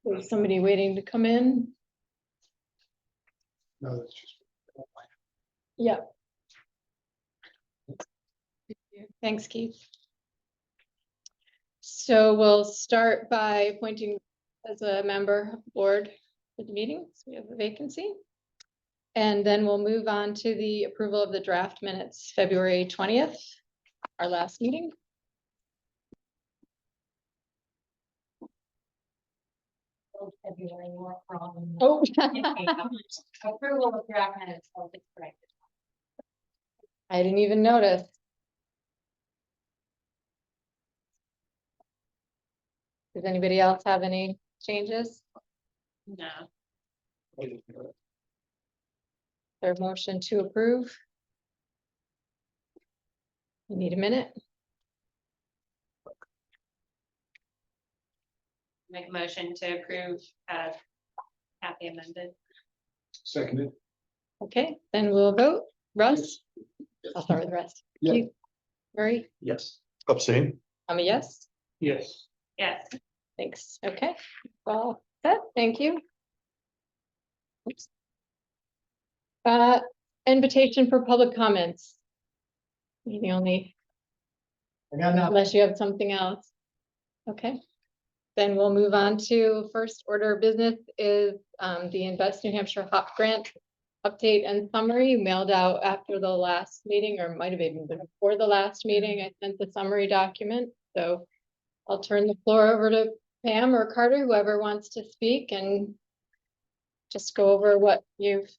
There's somebody waiting to come in. No, that's just. Yeah. Thanks, Keith. So we'll start by appointing as a member of the board for the meeting. So we have a vacancy. And then we'll move on to the approval of the draft minutes, February 20th, our last meeting. February more from Oh, approval of draft minutes. Corrected. I didn't even notice. Does anybody else have any changes? No. Their motion to approve? You need a minute? Make a motion to approve as happy amended. Seconded. Okay, then we'll vote. Russ? I'll start with the rest. Yeah. Keith? Murray? Yes. Abstain. I'm a yes. Yes. Yes. Thanks. Okay. Well, set. Thank you. Oops. Invitation for public comments. You're the only, I got nothing. unless you have something else. Okay. Then we'll move on to first order of business is the InvestNH HOP Grant update and summary mailed out after the last meeting, or might have even been before the last meeting. I sent the summary document, so I'll turn the floor over to Pam or Carter, whoever wants to speak, and just go over what you've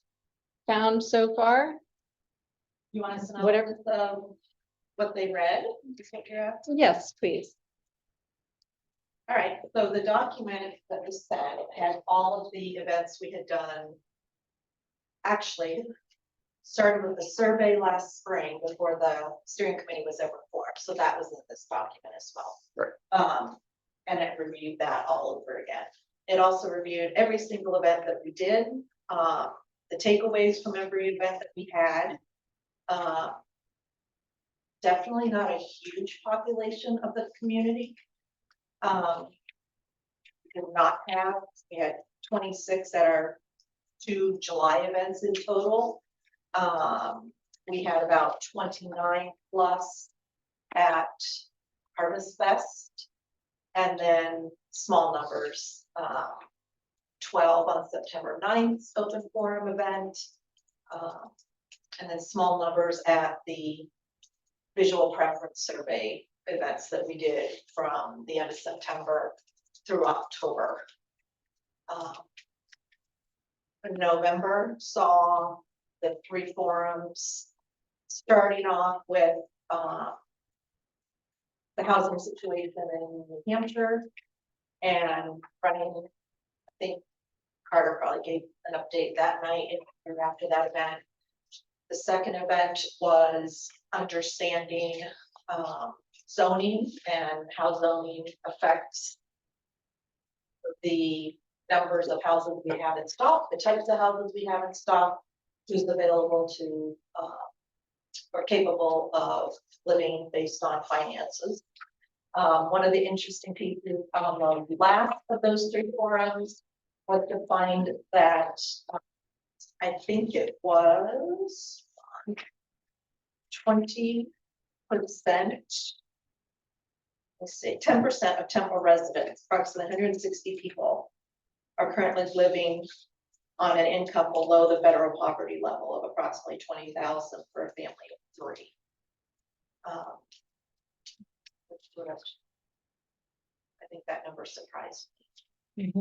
found so far. You want us to know Whatever. what they read? Is what you're asking? Yes, please. All right, so the document that was sent had all of the events we had done. Actually, started with the survey last spring before the steering committee was ever formed, so that was in this document as well. Right. And it reviewed that all over again. It also reviewed every single event that we did, the takeaways from every event that we had. Definitely not a huge population of the community. We did not have, we had 26 at our 2 July events in total. We had about 29 plus at Harvest Fest, and then small numbers, 12 on September 9th, open forum event, and then small numbers at the visual preference survey events that we did from the end of September through October. November saw the 3 forums, starting off with the housing situation in New Hampshire, and running, I think Carter probably gave an update that night and after that event. The second event was understanding zoning and how zoning affects the numbers of houses we have in stock, the types of houses we have in stock, who's available to or capable of living based on finances. One of the interesting pieces on the last of those 3 forums was to find that I think it was 20%, let's see, 10% of Temple residents, approximately 160 people, are currently living on an income below the federal poverty level of approximately 20,000 for a family of 3. I think that number surprised me.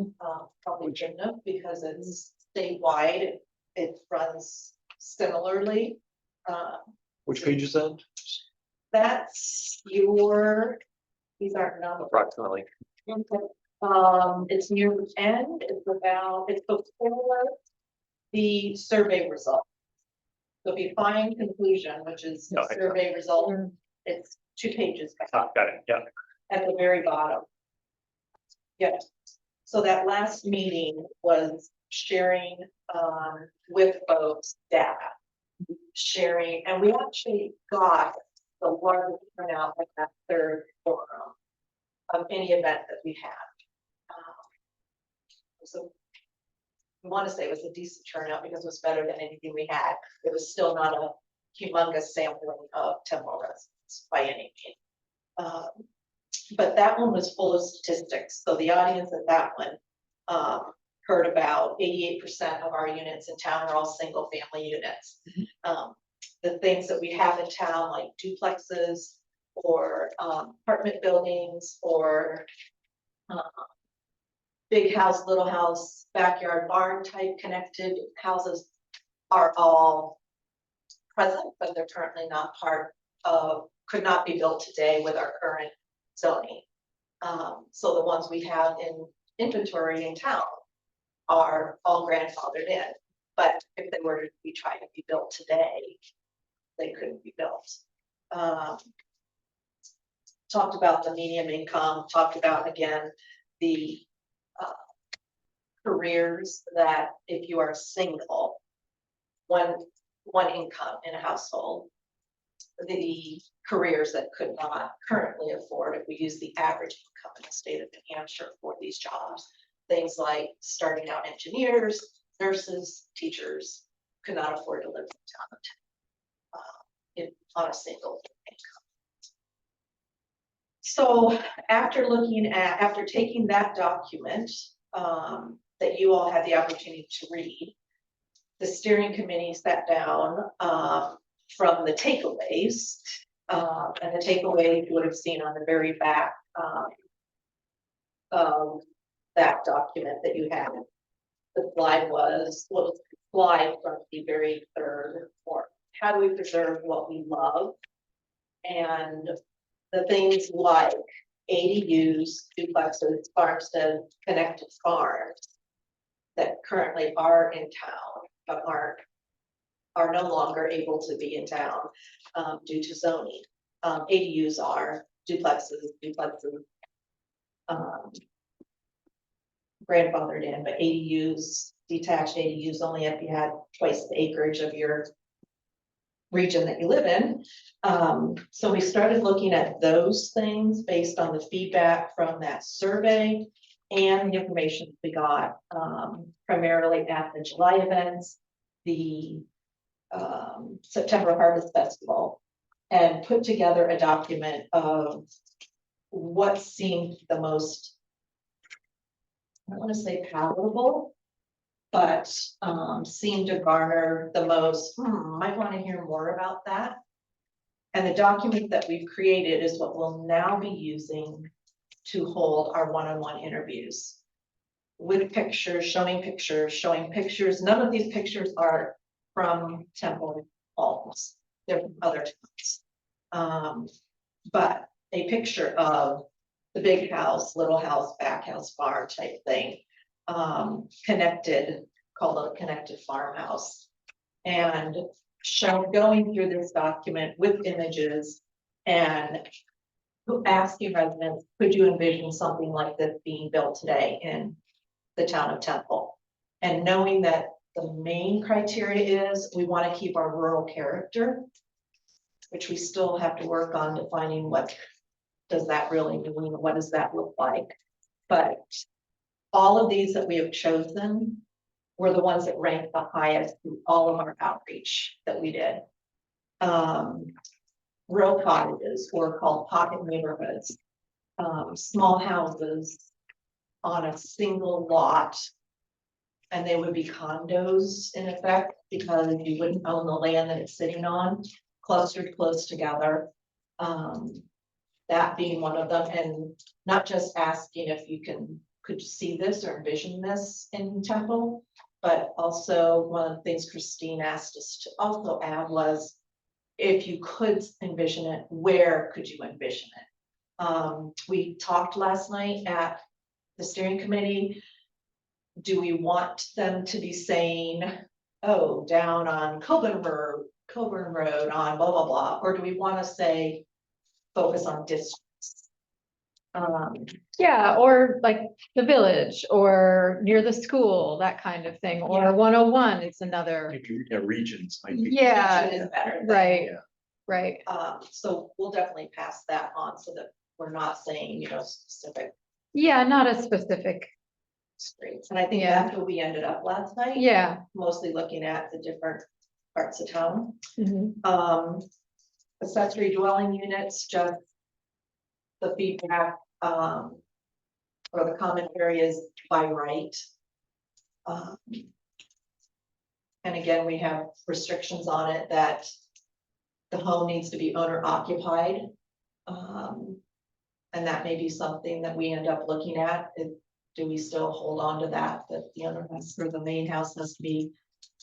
Probably shouldn't have, because it's statewide. It runs similarly. Which page is that? That's your, these aren't numbers. Approximately. It's near the end, it's before the survey result. So if you find conclusion, which is the No, I- survey result, it's 2 pages back Got it. Yeah. at the very bottom. Yeah, so that last meeting was sharing with folks data. Sharing, and we actually got the largest turnout at that 3rd forum of any event that we had. So I want to say it was a decent turnout because it was better than anything we had. It was still not a humongous sampling of Temple residents by any means. But that one was full of statistics. So the audience at that one heard about 88% of our units in town are all single family units. The things that we have in town, like duplexes or apartment buildings or big house, little house, backyard barn type connected houses are all present, but they're currently not part of, could not be built today with our current zoning. So the ones we have in inventory in town are all grandfathered in, but if they were to be trying to be built today, they couldn't be built. Talked about the medium income, talked about again, the careers that if you are single, one income in a household, the careers that could not currently afford if we use the average income in the state of New Hampshire for these jobs. Things like starting out engineers, nurses, teachers could not afford to live in town on a single income. So after taking that document that you all had the opportunity to read, the steering committee sat down from the takeaways, and the takeaway you would have seen on the very back of that document that you had. The slide was, well, the slide from the very third form. How do we preserve what we love? And the things like ADUs, duplexes, farmstead, connected farms that currently are in town, but are no longer able to be in town due to zoning. ADUs are duplexes, grandfathered in, but ADUs, detached ADUs only if you had twice the acreage of your region that you live in. So we started looking at those things based on the feedback from that survey and the information we got primarily at the July events, the September Harvest Festival, and put together a document of what seemed the most, I don't want to say palatable, but seemed to garner the most, might want to hear more about that. And the document that we've created is what we'll now be using to hold our one-on-one interviews with pictures, showing pictures. None of these pictures are from Temple Homes. They're from other towns. But a picture of the big house, little house, back house, farm type thing, connected, called a connected farmhouse, and going through this document with images and asking residents, could you envision something like this being built today in the town of Temple? And knowing that the main criteria is we want to keep our rural character, which we still have to work on defining what does that really mean, what does that look like. But all of these that we have chosen were the ones that ranked the highest through all of our outreach that we did. Rural cottages, or called pocket neighborhoods, small houses on a single lot, and they would be condos in effect because you wouldn't own the land that it's sitting on, clustered close together. That being one of them, and not just asking if you could you see this or envision this in Temple, but also one of the things Christine asked us to also add was, if you could envision it, where could you envision it? We talked last night at the steering committee. Do we want them to be saying, oh, down on Coburn Road on blah, blah, blah, or do we want to say, focus on districts? Yeah, or like the village or near the school, that kind of thing, or Yeah. 101 is I another. think, regions might be. Yeah, Region is better than- right, Yeah. right. So we'll definitely pass that on so that we're not saying, specific. Yeah, not a specific streets. And I think Yeah. that's where we ended up last night. Yeah. Mostly looking at the different parts of town. Mhm. Accessory dwelling units, just the feedback, or the commentary is by right. And again, we have restrictions on it that the home needs to be owner occupied. And that may be something that we end up looking at. Do we still hold on to that the owner has, or the main house has to be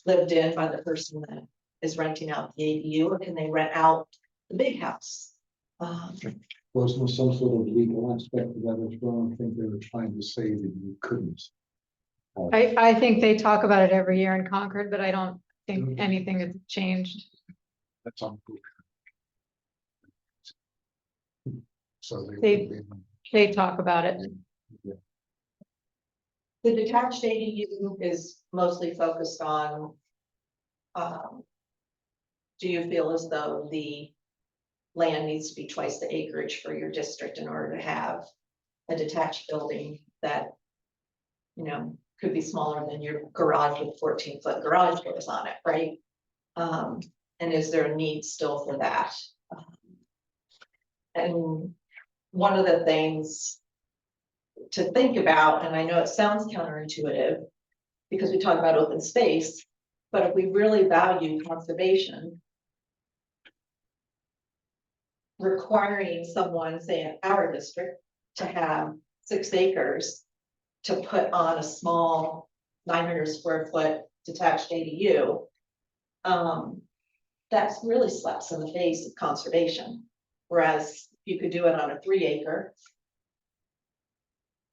lived in by the person that is renting out the ADU, or can they rent out the big house? Wasn't there some sort of legal aspect of that as well? I think they were trying to say that you couldn't. I think they talk about it every year in Concord, but I don't think anything has changed. That's on. So They talk about it. The detached ADU is mostly focused on, do you feel as though the land needs to be twice the acreage for your district in order to have a detached building that, you know, could be smaller than your garage with 14-foot garage doors on it, right? And is there a need still for that? And one of the things to think about, and I know it sounds counterintuitive because we talk about open space, but if we really value conservation, requiring someone, say in our district, to have 6 acres to put on a small 900 square foot detached ADU, that's really slaps in the face of conservation. Whereas you could do it on a 3 acre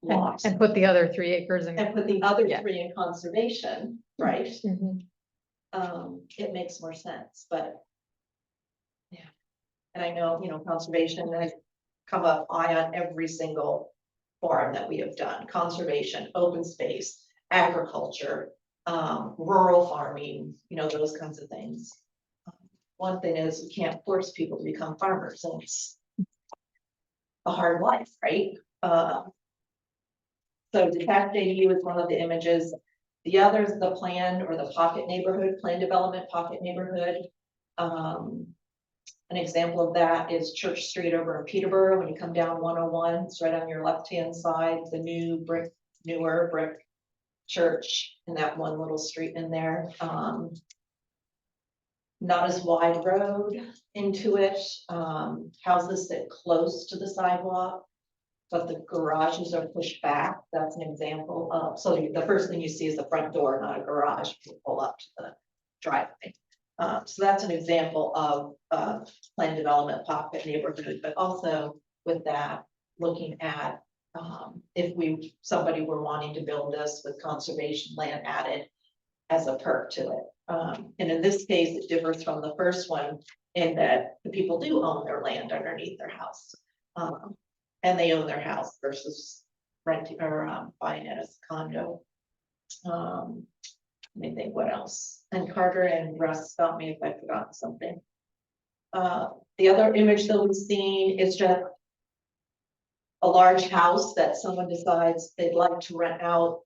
lot And put the other 3 acres in. and put the other Yeah. 3 in conservation, right? Mhm. It makes more sense, but. Yeah, and I know, you know, conservation has come up high on every single forum that we have done, conservation, open space, agriculture, rural farming, you know, those kinds of things. One thing is you can't force people to become farmers, and it's a hard life, right? So detached ADU is one of the images. The other is the plan or the pocket neighborhood, plan development pocket neighborhood. An example of that is Church Street over in Peterborough. When you come down 101, it's right on your left-hand side, the newer brick church in that one little street in there. Not as wide road into it, houses sit close to the sidewalk, but the garages are pushed back. That's an example of, so the first thing you see is the front door, not a garage. You pull up to the driveway. So that's an example of plan development pocket neighborhood, but also with that, looking at if somebody were wanting to build this with conservation land added as a perk to it. And in this case, it differs from the first one in that the people do own their land underneath their house. And they own their house versus renting or buying it as a condo. Let me think what else. And Carter and Russ, stop me if I forgot something. The other image that we've seen is just a large house that someone decides they'd like to rent out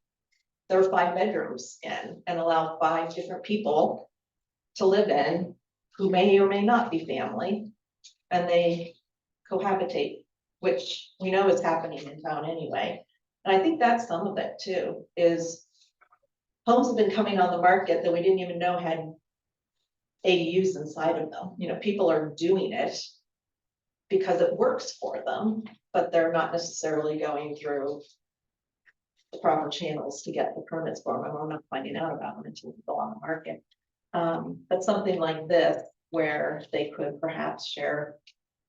their 5 bedrooms in and allow 5 different people to live in who may or may not be family, and they cohabitate, which we know is happening in town anyway. And I think that's some of it too, is homes have been coming on the market that we didn't even know had ADUs inside of them. You know, people are doing it because it works for them, but they're not necessarily going through the proper channels to get the permits for them, and we're not finding out about them until they go on the market. But something like this, where they could perhaps share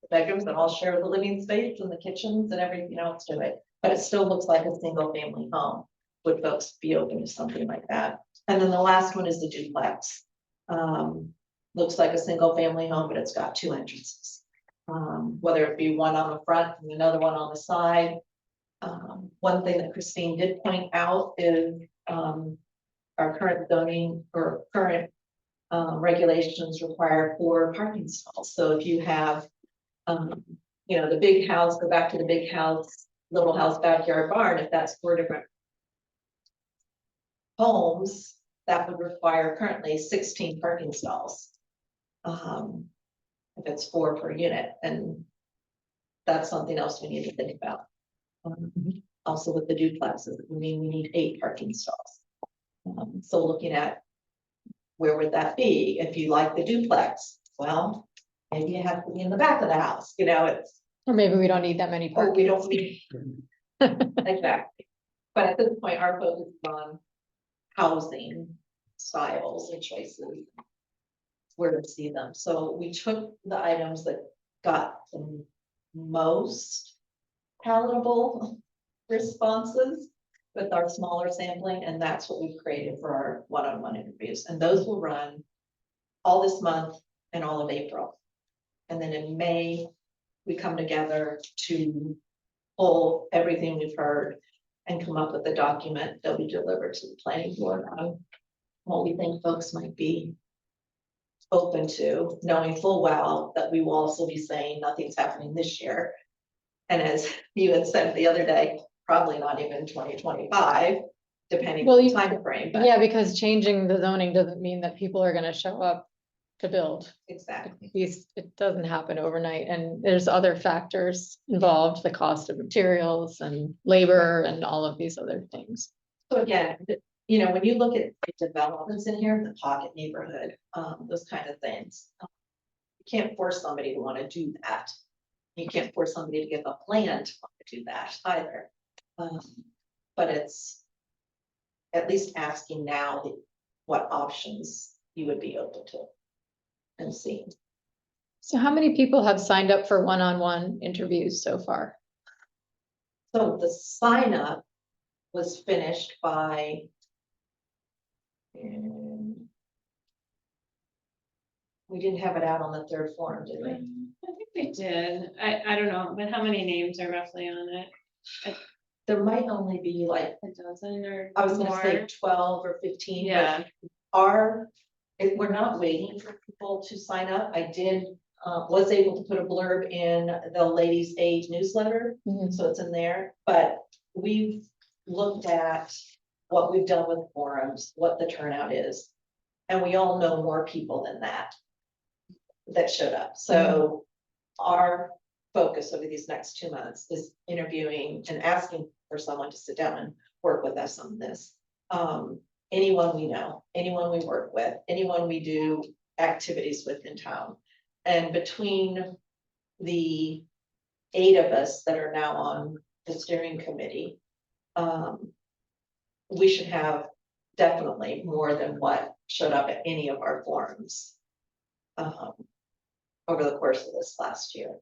the bedrooms and all share the living space and the kitchens and everything else to it, but it still looks like a single family home. Would folks be open to something like that? And then the last one is the duplex. Looks like a single family home, but it's got 2 entrances. Whether it be one on the front and another one on the side. One thing that Christine did point out is our current zoning or current regulations require 4 parking stalls. So if you have, you know, the big house, go back to the big house, little house, backyard, barn, if that's 4 different homes, that would require currently 16 parking stalls. If it's 4 per unit, and that's something else we need to think about. Also with the duplexes, we need 8 parking stalls. So looking at where would that be if you like the duplex? Well, maybe you have to be in the back of the house, you know, it's, Or maybe we don't need that many or we parking. don't need. Exactly. But at this point, our focus is on housing styles and choices. Where to see them. So we took the items that got the most palatable responses with our smaller sampling, and that's what we've created for our one-on-one interviews. And those will run all this month and all of April. And then in May, we come together to pull everything we've heard and come up with a document that we deliver to the planning board on what we think folks might be open to, knowing full well that we will also be saying nothing's happening this year. And as you had said the other day, probably not even 2025, depending Well, on the you- time frame. But Yeah, because changing the zoning doesn't mean that people are gonna show up to build. exactly. It doesn't happen overnight, and there's other factors involved, the cost of materials and labor and all of these other things. So again, you know, when you look at the developments in here, the pocket neighborhood, those kind of things. You can't force somebody to want to do that. You can't force somebody to give a plan to want to do that either. But it's at least asking now what options you would be open to and seeing. So how many people have signed up for one-on-one interviews so far? So the sign up was finished by. We didn't have it out on the 3rd form, did we? I think we did. I don't know, but how many names are roughly on it? There might only be like, A dozen or I was gonna say more? 12 or 15, Yeah. but if we're not waiting for people to sign up, I was able to put a blurb in the Ladies Aid newsletter, so it's in there, but we've looked at what we've done with forums, what the turnout is, and we all know more people than that showed up. So our focus over these next 2 months is interviewing and asking for someone to sit down and work with us on this. Anyone we know, anyone we work with, anyone we do activities with in town. And between the 8 of us that are now on the steering committee, we should have definitely more than what showed up at any of our forums over the course of this last year.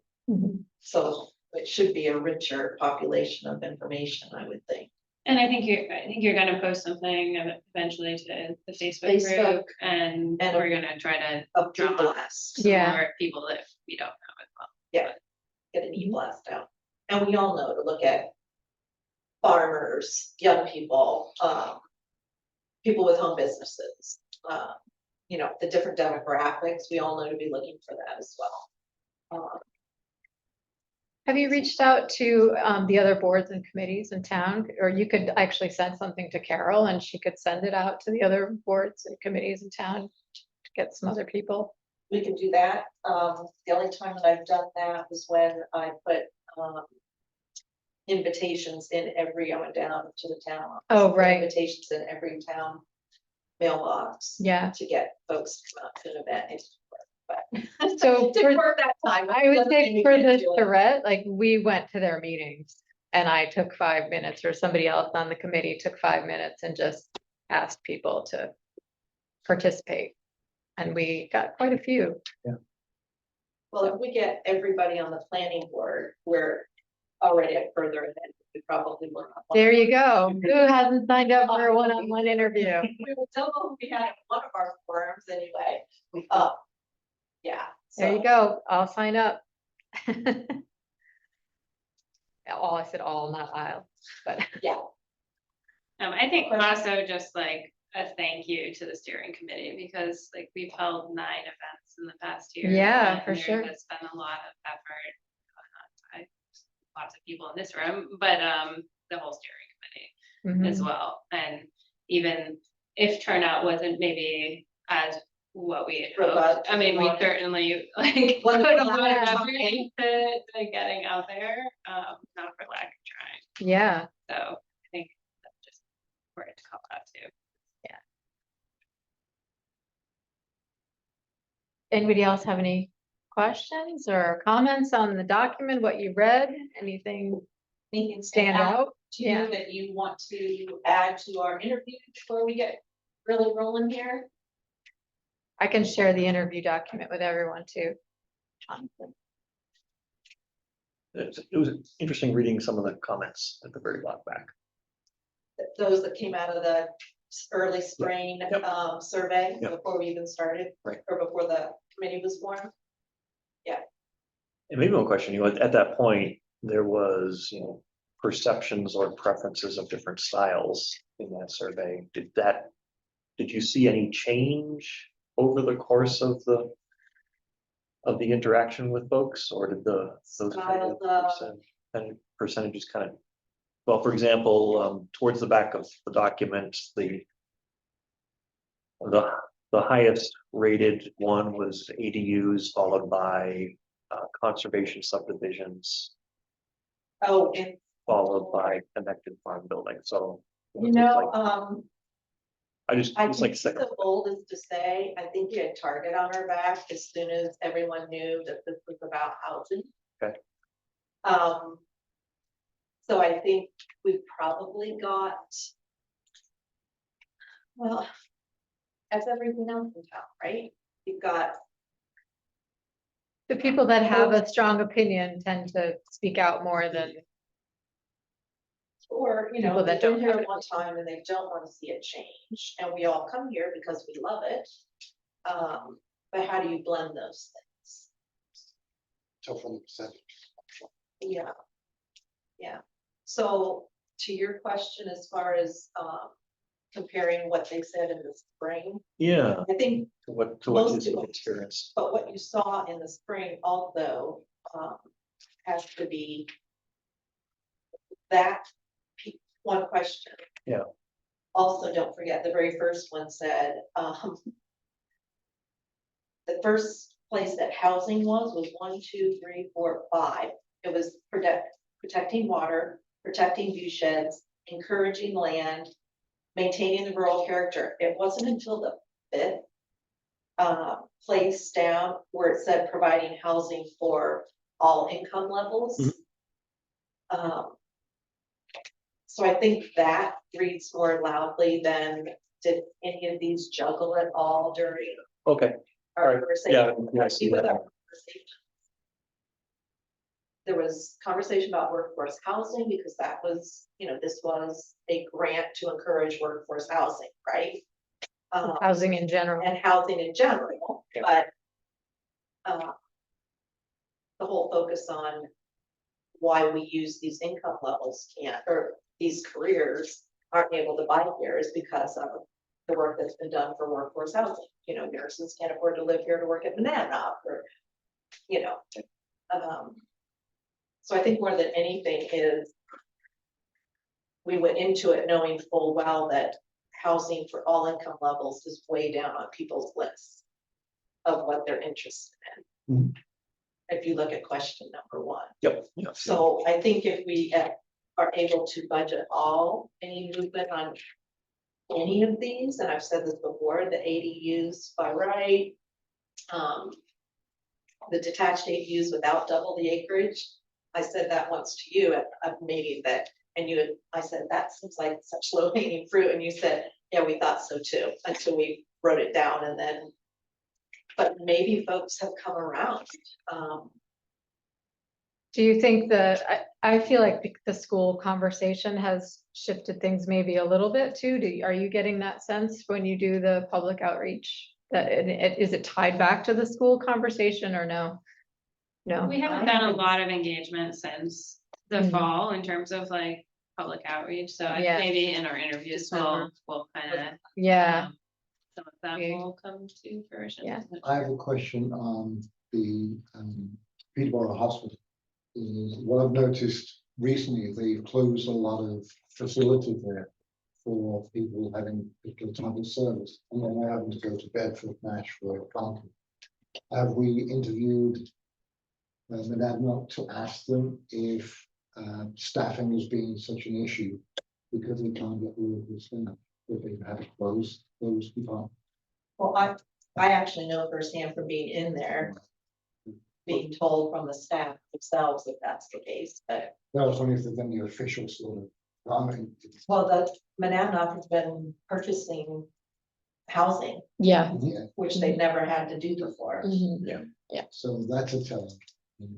So it should be a richer population of information, I would think. And I think you're gonna post something eventually to the Facebook Facebook. group, and And we're gonna try to A Drum up. blast, some Yeah. more people that we don't know as well. get an e-blast out. And we all know to look at farmers, young people, people with home businesses, you know, the different demographics, we all know to be looking for that as well. Have you reached out to the other boards and committees in town? Or you could actually send something to Carol and she could send it out to the other boards and committees in town to get some other people. We can do that. The only time that I've done that was when I put invitations in I went down to the town. office, Oh, put right. Invitations in every town mailbox. Yeah. To get folks to come out to an event. But So didn't for- work that time. I would Doesn't say mean we for can't the do it. charrette, like we went to their meetings and I took 5 minutes or somebody else on the committee took 5 minutes and just asked people to participate. And we got quite a few. Well, if we get everybody on the planning board, we're already at further ahead. We probably will. There you go. Who hasn't signed up for a one-on-one interview? We will tell them we had at one of our forums anyway. Yeah. There you so- go. I'll sign up. All, I said all, not I'll, but Yeah, I think also just like a thank you to the steering committee, because like we've held 9 events in the past year. Yeah, and for there sure. has been a lot of effort by lots of people in this room, but the whole steering committee as Mhm. well. And even if turnout wasn't maybe as what we had hoped. Robust. I mean, we certainly like put Well, a lot of yeah. effort into getting out there, not for lack of trying. Yeah, So I think that's just important to call out too. anybody else have any questions or comments on the document, what you read, anything Anything stand out? to you that you want to add to our interview before we get really rolling here? I can share the interview document with everyone too. Jonathan. It was interesting reading some of the comments at the very back. Those that came out of the early spring Yep. Survey Yep. before we even started. Right. Or before the committee was formed. And maybe one question, at that point, there was, perceptions or preferences of different styles in that survey. Did you see any change over the course of the interaction with folks, or did those Style, percentages kind of, well, for example, towards the back of the document, the highest rated one was ADUs, followed by conservation subdivisions, Oh, and followed by connected farm building. So you know, I just I it's think like second. the bold is to say, I think we had Target on our back as soon as everyone knew that this was about housing. Okay. So I think we probably got, well, as everything else in town, right? You've got, The people that have a strong opinion tend to speak out more than, or, you know, People that they've been don't here have it. one time and they don't want to see it change, and we all come here because we love it. But how do you blend those things? So from the percentage. Yeah. Yeah, so to your question, as far as comparing what they said in the spring, Yeah. I think, To what Most is of it. experience? but what you saw in the spring also has to be that one question. Yeah. Also, don't forget, the very first one said, the first place that housing was 1, 2, 3, 4, 5. It was protecting water, protecting view sheds, encouraging land, maintaining the rural character. It wasn't until the 5th place down where it said providing housing for all income levels. So I think that reads more loudly than did any of these juggle at all during Okay. our Alright, yeah, conversation. yeah, I see With that. our conversation. There was conversation about workforce housing because that was, this was a grant to encourage workforce housing, right? housing in general. And housing in general, Yeah. but the whole focus on why we use these income levels or these careers aren't able to buy here is because of the work that's been done for workforce housing. Nurses can't afford to live here to work at Banana or, so I think more than anything is we went into it knowing full well that housing for all income levels is way down on people's lists of what they're interested in. Mhm. If you look at question number 1. Yep. Yeah. So I think if we are able to budget any movement on any of these, and I've said this before, the ADUs by right, the detached ADUs without double the acreage. I said that once to you at a meeting I said, that seems like such low hanging fruit. And you said, yeah, we thought so too, until we wrote it down and then, but maybe folks have come around. Do you think I feel like the school conversation has shifted things maybe a little bit too. Are you getting that sense when you do the public outreach? That is it tied back to the school conversation or no? No. We haven't done a lot of engagement since the Mhm. fall in terms of like public outreach, so Yeah. maybe in our interviews we'll kind of. Yeah. Some of that Okay. will come to fruition. Yeah. I have a question on the Peterborough Hospital. What I've noticed recently, they've closed a lot of facilities there. for people having particular type of service, and then they're having to go to Bedford, Nashville, Compton. Have we interviewed Monadnock to ask them if staffing has been such an issue because they can't get local staff, that they've had to close those departments? Well, I actually know firsthand from being in there, being told from the staff themselves that that's the case, but. That was only if there's any official sort of, I mean, Well, the Monadnock has been purchasing housing, Yeah. yeah, which they've never had to do before. Mhm. so that's a challenge.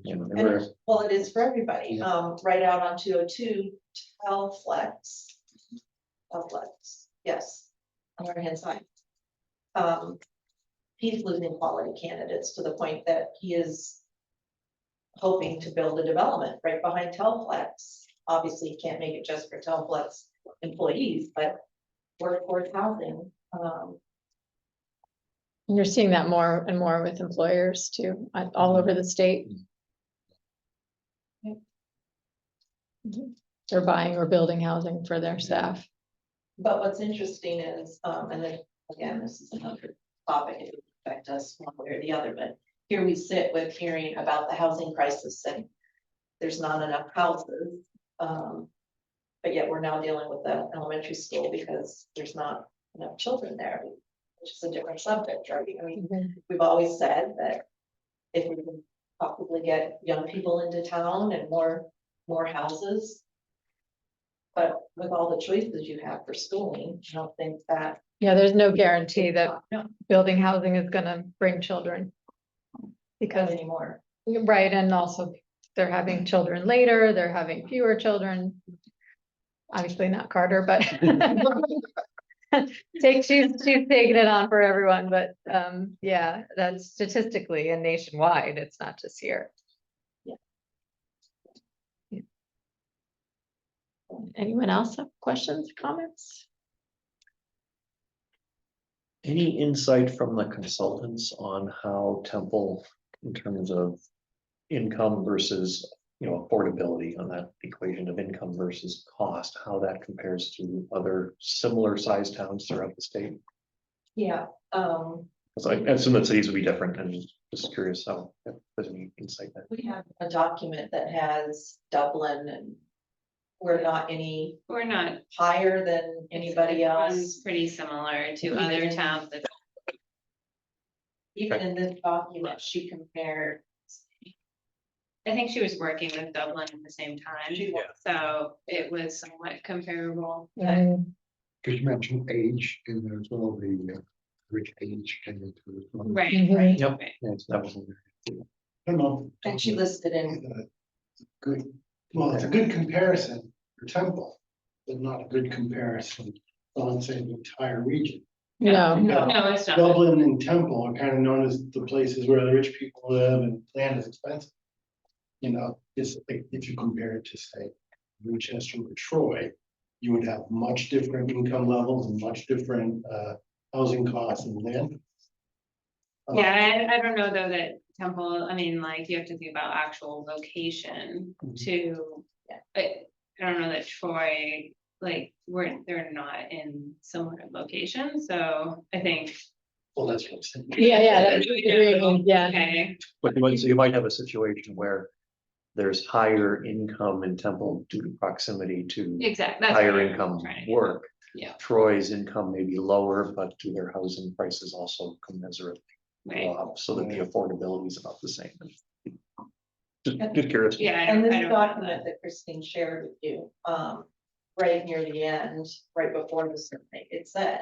Yeah, And there were- well, it is for everybody, right out on 202, Telflex. Telflex, yes, on the right hand side. He's losing quality candidates to the point that he is hoping to build a development right behind Telflex. Obviously, you can't make it just for Telflex employees, but workforce housing. And you're seeing that more and more with employers too, all over the state. Mhm. They're buying or building housing for their staff. But what's interesting is, and then, again, this is another topic, it would affect us one way or the other, but here we sit with hearing about the housing crisis and there's not enough houses. But yet we're now dealing with the elementary school because there's not enough children there, which is a different subject, right? I mean, we've always said that if we can possibly get young people into town and more houses. But with all the choices you have for schooling, I don't think that. Yeah, there's no guarantee that No, building housing is gonna bring children. because Because, anymore. right, and also they're having children later, they're having fewer children. Obviously not Carter, but she's taking it on for everyone, but yeah, that's statistically and nationwide, it's not just here. Yeah. Yeah. Anyone else have questions, comments? Any insight from the consultants on how Temple, in terms of income versus, affordability on that equation of income versus cost, how that compares to other similar sized towns throughout the state? Yeah, So I assume that cities would be different, and just curious how, if there's any insight there. we have a document that has Dublin and we're not any We're not. higher than anybody else. Everyone's pretty similar to other towns that. Even in this document, she compared. I think she was working with Dublin at the same time, She was. so it was somewhat comparable. Mm, Because you mentioned age in there as well, the rich age came into it as well. Right, Mhm. right. Yep. right. Yeah, that wasn't. I don't know. And she listed in, Good, well, it's a good comparison for Temple, but not a good comparison on, say, the entire region. No, No, it's not. Dublin and Temple are kind of known as the places where the rich people live and land is expensive. It's like if you compare it to, say, Winchester or Troy, you would have much different income levels and much different housing costs and land. Yeah, I don't know though that Temple, I mean, like, you have to think about actual location to, I don't know that Troy, like, they're not in similar locations, so I think. Well, that's what I'm saying. yeah, that's agreeing, yeah. Okay, But so you might have a situation where there's higher income in Temple due to proximity to exactly. higher income work. Yeah. Troy's income may be lower, but do their housing prices also commensurate Right, up, so that the affordability is about the same? Just curious. yeah. and I this don't know document that Christine shared with you, right near the end, right before the survey, it said.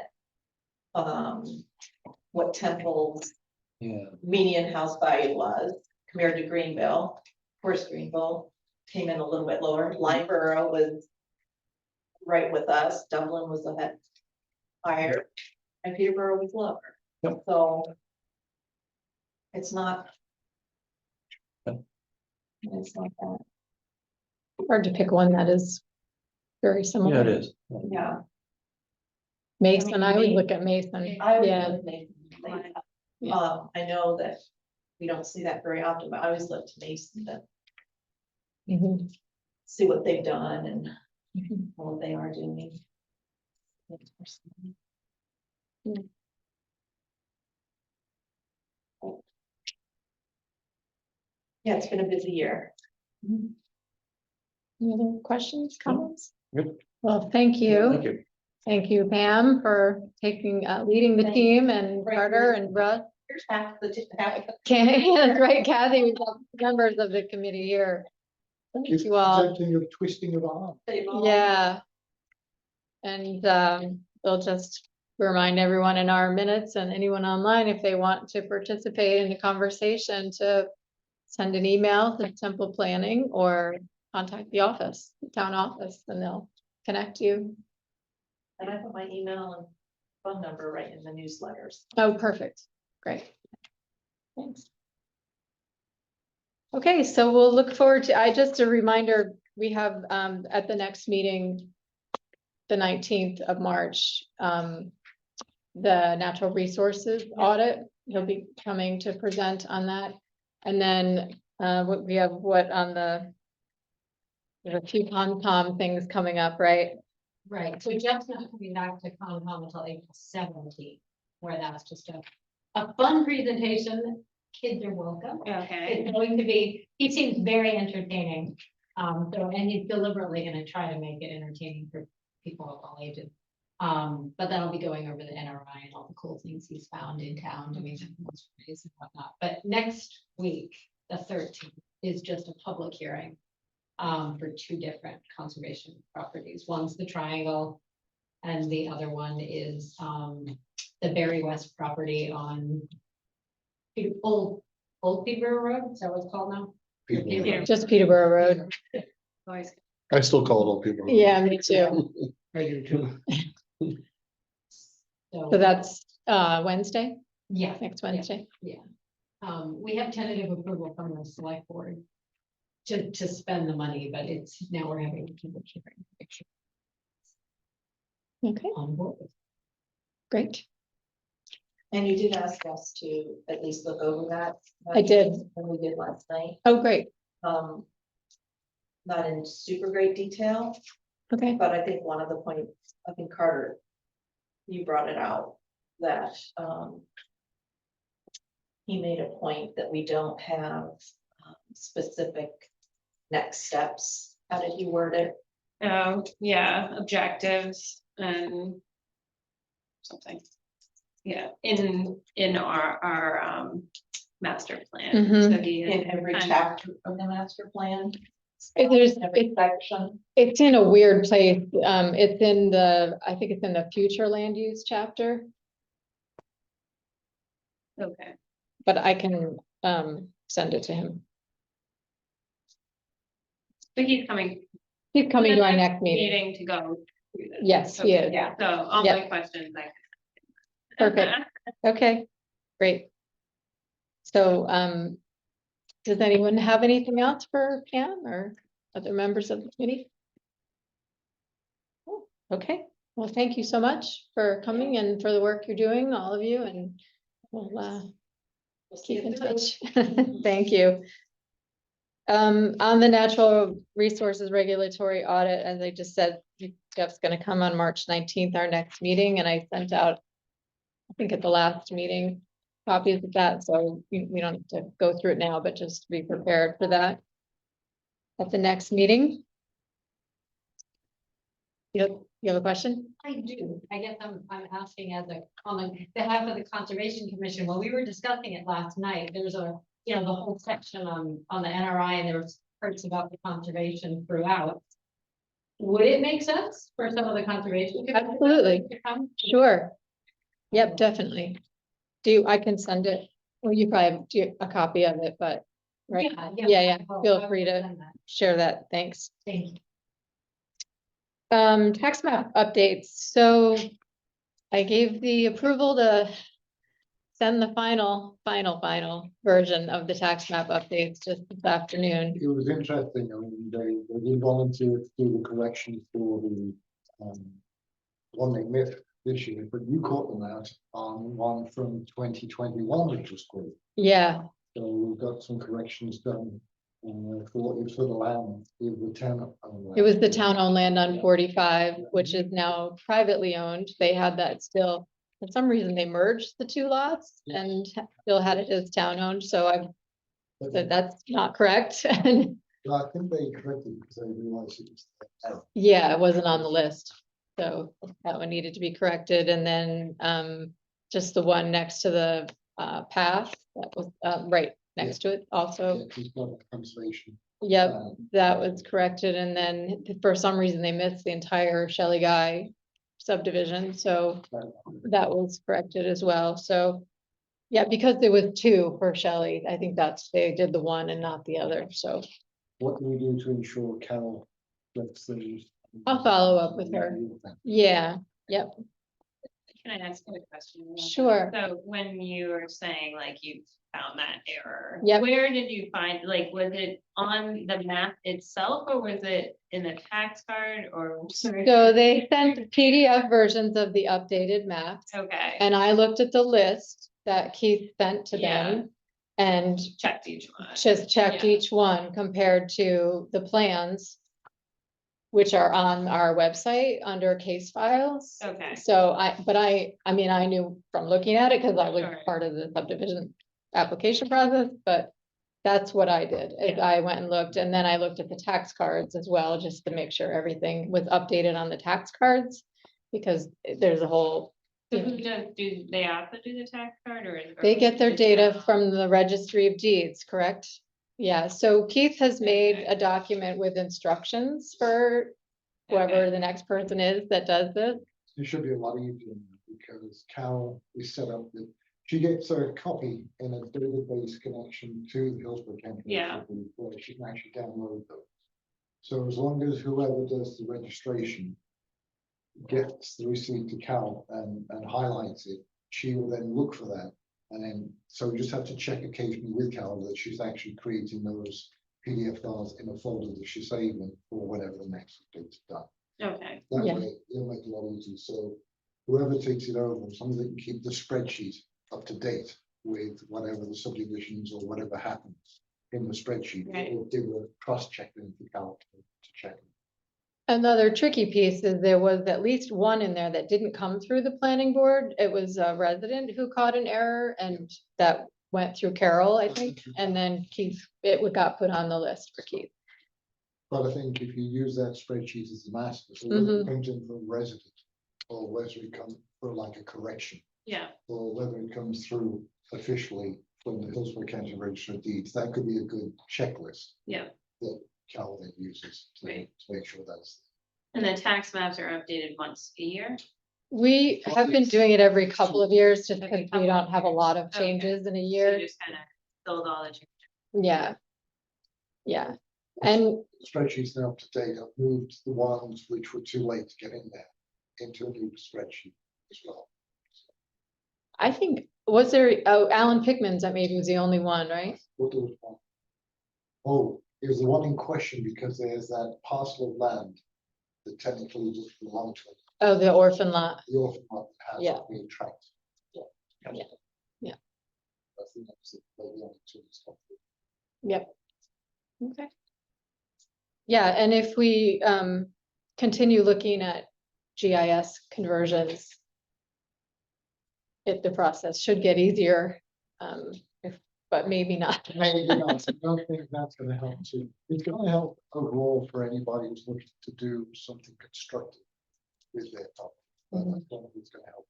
What Temple's Yeah. median house value was compared to Greenville. Of course, Greenville came in a little bit lower. Lyndborough was right with us. Dublin was a bit higher, and Peterborough was lower. Yep. So it's not. Yep. It's not that, Hard to pick one that is very Yeah, similar. it is. yeah. Mason, I would look at Mason, I would yeah. look Mason, Yeah. I know that we don't see that very often, but I always look to Mason to Mhm. see what they've done and Mhm. what they are doing. Yeah, it's been a busy year. Any other questions, comments? Good. Well, thank you. Thank you. Thank you, Pam, for leading the Thank team, and Right. Carter and Russ. Here's half half. That's right, Kathy, we've got members of the committee here. Thank you all. Presenting of twisting of arm. Yeah. And we'll just remind everyone in our minutes and anyone online, if they want to participate in the conversation, to send an email to Temple Planning or contact the office, the town office, and they'll connect you. And I put my email and phone number right in the newsletters. Oh, perfect. Great. Thanks. Okay, so we'll look forward to, just a reminder, we have at the next meeting, the 19th of March, the natural resources audit. He'll be coming to present on that. And then we have there's a few Concom things coming up, right? Right, so Jeff's not coming back to Concom until April 17th, where that's just a fun presentation. Kids are welcome. Okay, It's going to be, he seems very entertaining. And he's deliberately gonna try to make it entertaining for people of all ages. But that'll be going over the NRI and all the cool things he's found in town, doing and whatnot. But next week, the 13th, is just a public hearing for two different conservation properties. One's the Triangle, and the other one is the Berry West property on Old Peterborough Road. Is that what it's called now? People. Just Peterborough Road. always, I still call it old people. Yeah, me too. I do too. So that's Wednesday, Yeah, next Wednesday. we have tentative approval from the select board to spend the money, but now we're having a public hearing. Okay, On board. great. And you did ask us to at least look over that. I did. And we did last night. Oh, great. Not in super great detail, Okay. but I think one of the points, I think Carter, you brought it out, that he made a point that we don't have specific next steps. How did he word it? oh, yeah, objectives and something. Yeah, in our master plan, Mhm. so he. In every kind of- chapter of the master plan? There's, Every section? it's in a weird place. It's in I think it's in the future land use chapter, Okay, but I can send it to him. but he's coming. He's coming the to our next meeting. Meeting to go through this. Yes, he Okay, is. Yeah. So all Yep. my questions, I. Perfect. Okay, great. So, does anyone have anything else for Pam or other members of the committee? Oh, okay, well, thank you so much for coming and for the work you're doing, all of you, and we'll keep in touch. Thank you. On the natural resources regulatory audit, as I just said, Jeff's gonna come on March 19th, our next meeting, and I sent out, I think at the last meeting, copies of that, so we don't have to go through it now, but just be prepared for that at the next meeting. You have a question? I do. I guess I'm asking as on behalf of the Conservation Commission. When we were discussing it last night, there's the whole section on the NRI, and there was parts about the conservation throughout. Would it make sense for some of the conservation? Commission Absolutely. to come? Sure. Yep, definitely. I can send it, or you probably have a copy of it, but, right, yeah, I will- feel I will free to send that. share that, thanks. Thank you. Tax map updates, so I gave the approval to send the final version of the tax map updates just this afternoon. It was interesting, I mean, they did volunteer to do the corrections for the one they missed this year, but you caught them out on one from 2021, which was great. Yeah, So we've got some corrections done For it was for the land, it was the town. It was the town-owned land on 45, which is now privately owned. They had that still, for some reason, they merged the two lots and still had it as town-owned, so I said that's not correct. And I think they corrected because they realized it was. yeah, it wasn't on the list, so that one needed to be corrected. And then just the one next to the path, that was right next to it also. Yeah, it's not conservation. Yep, that was corrected, and then for some reason they missed the entire Shelley Guy subdivision, so that was corrected as well, so. Yeah, because there was two for Shelley, I think they did the one and not the other, so What do we do to ensure Carol gets the? I'll follow up with her. Yeah, yep, Can I ask you a question? about that? Sure. So when you were saying like you found that error. Yep. Where did you find, like, was it on the map itself or was it in the tax card or? so they sent PDF versions of the updated maps, Okay, and I looked at the list that Keith sent to Yeah. them. And checked each one. just checked Yeah. each one compared to the plans, which are on our website under case files. Okay, So I mean, I knew from looking at it, because I was Sure. part of the subdivision application process, but that's what I did, is Yeah. I went and looked, and then I looked at the tax cards as well, just to make sure everything was updated on the tax cards, because there's a whole, so who does, do they also do the tax card or? they get their the data town? from the registry of deeds, correct? Yeah, so Keith has made Okay. a document with instructions for whoever Okay. the next person is that does this. It should be a lot easier now because Carol is set up that she gets a copy in a database connection to the Hillsborough County. Yeah. Registry where she can actually download those. So as long as whoever does the registration gets the receipt to Carol and highlights it, she will then look for that. And then, so we just have to check occasionally with Carol that she's actually creating those PDF files in a folder that she's saving for whatever the next update's done. Okay, That Yeah. way, it'll make it a lot easier, so whoever takes it over, somebody that can keep the spreadsheet up to date with whatever the subdivisions or whatever happens in the spreadsheet, Right. it will do a cross-check then for Cal to check. Another tricky piece is there was at least one in there that didn't come through the planning board. It was a resident who caught an error, and that went through Carol, I think, and then Keith, it got put on the list for Keith. But I think if you use that spreadsheet as the master, so whether it comes in from resident, or whether it comes for like a correction, yeah, or whether it comes through officially from the Hillsborough County Register of Deeds, that could be a good checklist. Yeah. That Cal then uses Right. to make sure that's. and the tax maps are updated once a year? We have been doing it every couple of years, just Every because couple we of don't have a years. lot of Okay. changes in a So year. you just kind of filled all the changes. Yeah. Yeah, and Spreadsheets now up to date. I've moved the ones which were too late to get in there into a new spreadsheet as well. I think, was there, oh, Alan Pickman's that maybe was the only one, right? What there was one. Oh, it was the one in question because there's that parcel of land that technically does belong to it. Oh, the orphan lot. The orphan lot has Yeah. been tracked. Yeah. I think that's the only two stuff. Yep. Okay. Yeah, and if we continue looking at GIS conversions, the process should get easier, but maybe not. Maybe not. I don't think that's gonna help too. It's gonna help overall for anybody who's looking to do something constructive with their property. But I don't think it's gonna help.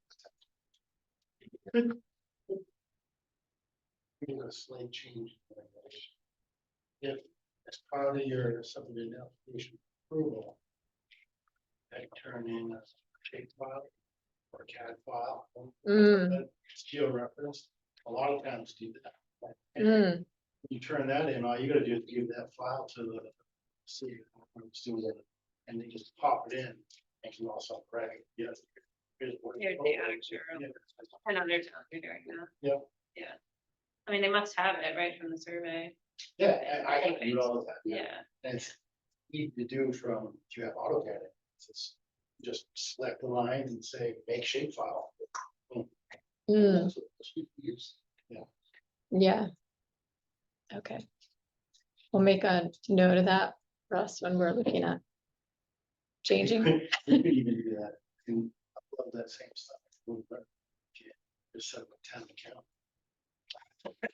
A slight change. in regulation. If as part of your subdivision application approval. They turn in a shape file or a CAD file. It's georeferenced, a lot of towns do that. And when you turn that in, all you gotta do is give that file to the city, and they just pop it in, and you also write, yes. Here's what it's Here's the actual. Yeah. And other towns are doing that. Yep. Yeah. I mean, they must have it right from the survey. Yeah, I can do it all the time. Yeah, And it's easy to do from, if you have AutoCAD, it's just select the lines and say, make shape file. That's what people use. Yeah. Okay. We'll make a note of that for us when we're looking at changing. We could even do that, and upload that same stuff. Just set up a town account.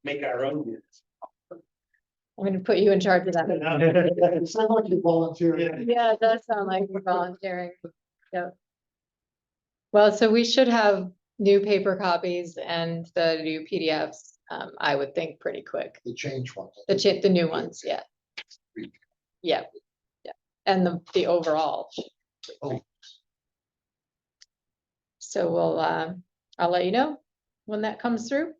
Make our own units. I'm gonna put you in charge of that. It sounds like you volunteering. Yeah, it does sound like we're volunteering. Yeah. Well, so we should have new paper copies and the new PDFs, I would think pretty quick. The change one. The new ones, yeah. Yeah, yeah, and the overall. Oh. So we'll, I'll let you know when that comes through.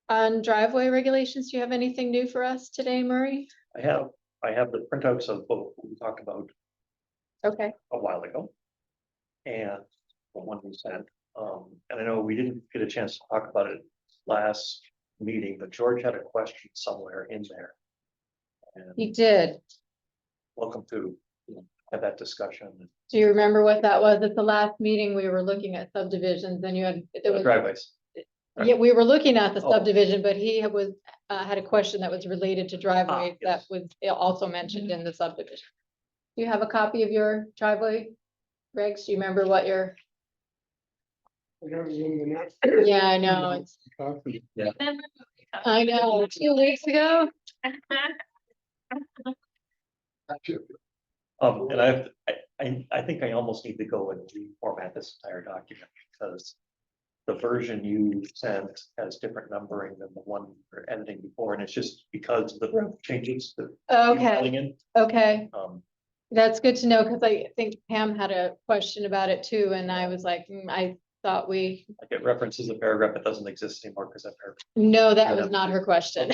On driveway regulations, do you have anything new for us today, Murray? I have the printouts of both we talked about Okay, a while ago. And the one we sent, and I know we didn't get a chance to talk about it last meeting, but George had a question somewhere in there. And you did. welcome to have that discussion. Do you remember what that was? At the last meeting, we were looking at subdivisions and you had, there was, Driveways. yeah, we were looking at the Oh. subdivision, but he was, had a question that was related to driveways that yes. was also mentioned in the subdivision. Do you have a copy of your driveway regs? Do you remember what your? Yeah, I know, it's, I know, 2 weeks ago. And I think I almost need to go and reformat this entire document because the version you sent has different numbering than the one we're editing before, and it's just because of the rough changes that you're Okay, filling in. okay, Um, that's good to know, because I think Pam had a question about it too, and I was like, I thought we, like it references a paragraph that doesn't exist anymore because that paragraph. no, that Yeah. was not her question.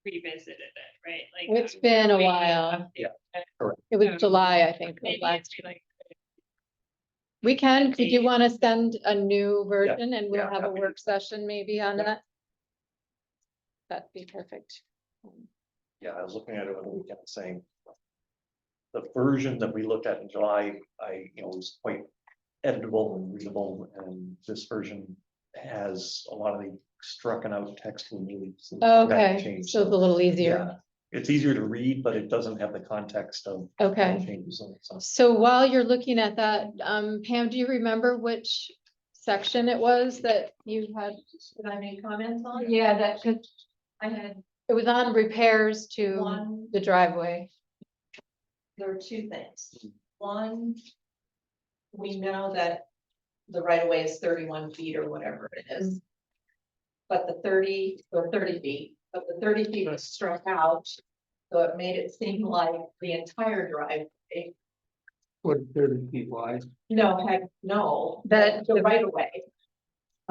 Revisited it, right? Like. It's been a we while. updated Yeah, it. correct. It was So, July, I think. of Maybe last it's like. We can, did you want to send a new version and we'll yeah, have a happy to. work session maybe on Yeah. that? That'd be perfect. Yeah, I was looking at it over the weekend saying. The version that we looked at in July, was quite editable and readable, and this version has a lot of the struck out text we need. So that Okay, changed, so it's a little easier. yeah, it's easier to read, but it doesn't have the context of. Okay, Changes in it, so. so while you're looking at that, Pam, do you remember which section it was that you had? Did I make comments on it? Yeah, that could, I had it was on repairs to one, the driveway. there are two things. One, we know that the right of way is 31 feet or whatever it is. But the 30 feet, but the 30 feet was struck out. So it made it seem like the entire driveway, What, 30 feet wide? no, heck, no, That- the right of way.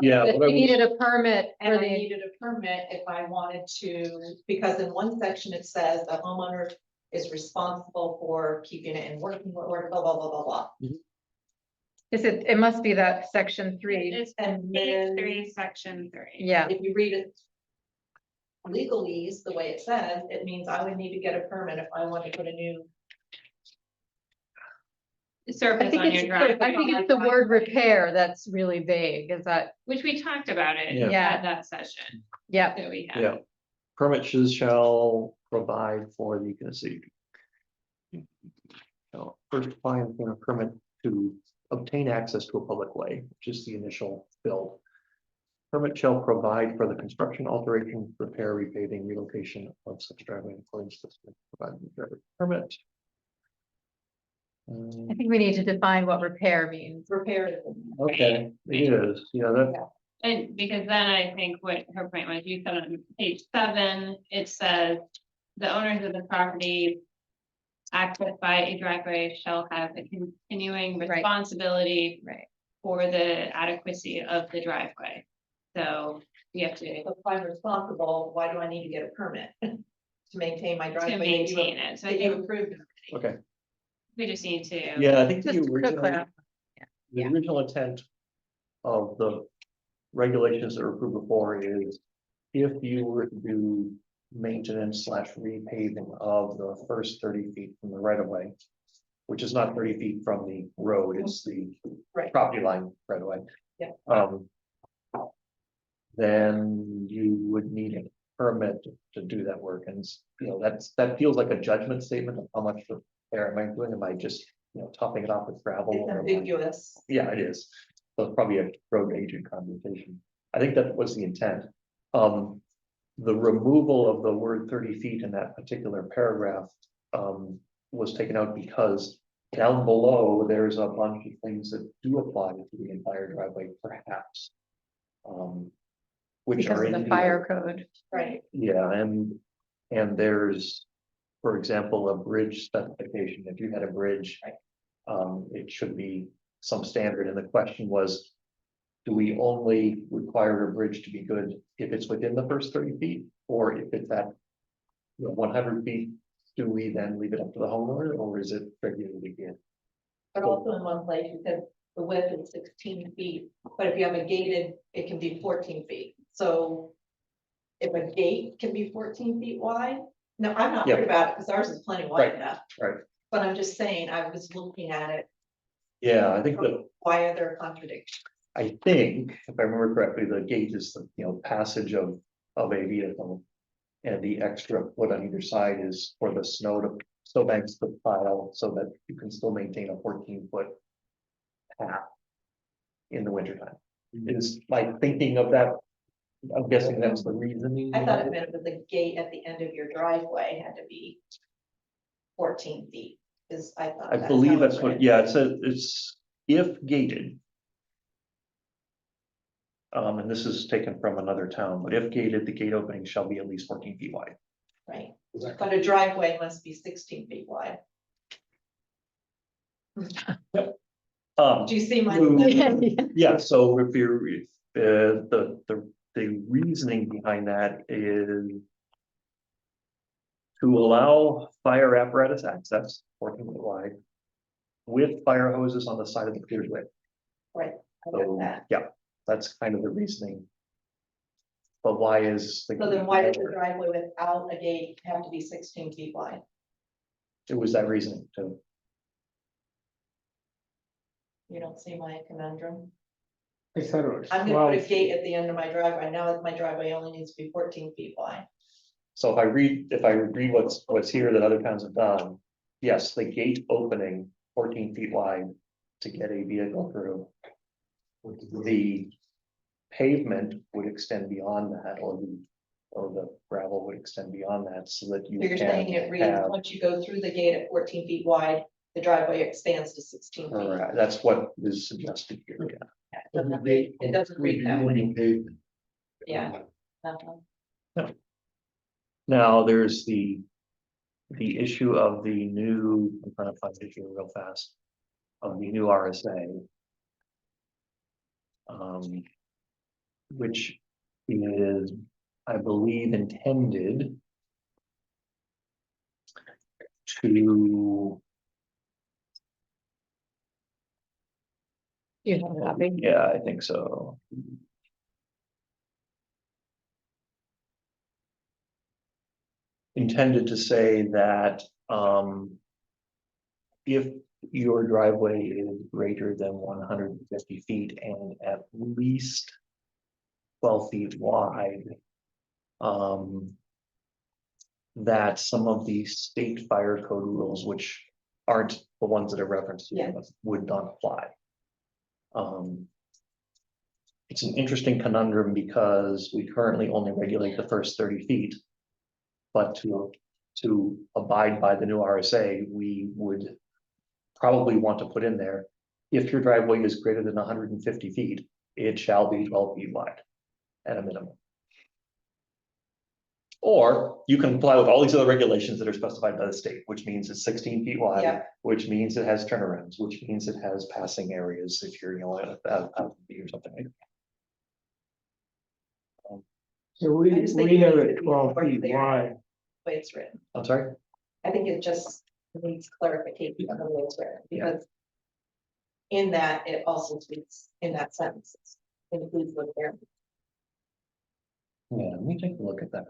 Yeah. That what I you needed was- a permit And for I the, needed a permit if I wanted to, because in one section it says the homeowner is responsible for keeping it in working order, blah, blah, blah, blah, blah. is it must be that section 3. It's And page then 3, section 3. Yeah, if you read it legalese, the way it says, it means I would need to get a permit if I want to put a new. Surface I think on your driveway. it's the word repair that's really vague, is that, Which we talked about it Yeah. at that session yeah, that we had. Yeah. Permits shall provide for the, first applying for a permit to obtain access to a public way, which is the initial build. Permit shall provide for the construction, alteration, repair, repaving, relocation of such driveway in accordance with the provided driver permit. I think we need to define what repair means. Repair. Okay, it is, yeah, that, And because then I think what her point was, you said on page 7, it says the owners of the property accessed by a driveway shall have a continuing Right. responsibility Right. for the adequacy of the driveway. So you have to If I'm responsible, why do I need to get a permit to maintain my driveway? maintain it. So I That you think approved. okay, we just need to. yeah, I think Just the to original, clarify. the Yeah. original intent of the regulations that were approved before is if you were to do maintenance / repaving of the first 30 feet from the right of way, which is not 30 feet from the road, it's the Right. property line right away. Yeah. then you would need a permit to do that work. And, you know, that feels like a judgment statement of how much repair am I doing? Am I just, you know, topping it off with gravel? It's or am I- ambiguous. Yeah, it is. So it's probably a road agent conversation. I think that was the intent. The removal of the word 30 feet in that particular paragraph was taken out because down below, there's a bunch of things that do apply to the entire driveway, perhaps. Which Because are of in the fire code. Right. Yeah, and there's, for example, a bridge specification. If you had a bridge, it should be some standard. And the question was, do we only require a bridge to be good if it's within the first 30 feet? Or if it's at 100 feet, do we then leave it up to the homeowner, or is it regularly good? But also in one place, you said the width is 16 feet, but if you have a gated, it can be 14 feet. So if a gate can be 14 feet wide, no, I'm not worried about it because ours is plenty wide Right, enough. right. But I'm just saying, I was looking at it, Yeah, I think that, why are there contradictions? I think, if I remember correctly, the gate is the, you know, passage of a vehicle. And the extra foot on either side is for the snow banks to pile so that you can still maintain a 14-foot path in the wintertime. Is my thinking of that, I'm guessing that's the reasoning. I thought it meant that the gate at the end of your driveway had to be 14 feet, because I thought. I believe that's what, yeah, it says it's if gated. And this is taken from another town, but if gated, the gate opening shall be at least 14 feet wide. Right, Is that- but a driveway must be 16 feet wide. Do you see my? Yeah, so if you're, the reasoning behind that is to allow fire apparatus access 14 feet wide with fire hoses on the side of the cleared way. Right, I get So, that. yeah, that's kind of the reasoning. But why is the? So then why does the driveway without a gate have to be 16 feet wide? It was that reasoning too. You don't see my conundrum? I said it was I'm gonna put a 12 gate at the end of my driveway. Now that my driveway only needs to be 14 feet wide. So if I read what's here that other towns have done, yes, the gate opening 14 feet wide to get a vehicle through. The pavement would extend beyond that, or the gravel would extend beyond that, so that you So you're saying it can reads, have. once you go through the gate at 14 feet wide, the driveway expands to 16 feet. Correct. That's what is suggested here, yeah. It doesn't read that way. Pavement. Yeah. Uh-huh. Now, there's the issue of the new, I'm trying to find it here real fast, of the new RSA. Which is, I believe, intended to, You have a copy? yeah, I think so. Intended to say that, if your driveway is greater than 150 feet and at least 12 feet wide, that some of the state fire code rules, which aren't the ones that are referenced here, would not apply. It's an interesting conundrum because we currently only regulate the first 30 feet. But to abide by the new RSA, we would probably want to put in there, if your driveway is greater than 150 feet, it shall be 12 feet wide at a minimum. Or you can comply with all these other regulations that are specified by the state, which means it's 16 feet wide, Yeah. which means it has turnarounds, which means it has passing areas if you're, you know, out of feet or something like that. So we I just think have it it needs to be 12 more feet clear. wide. The way it's written. I'm sorry? I think it just needs clarification on the way it's written, because in that, it also speaks in that sentence, includes repair. Yeah, let me take a look at that.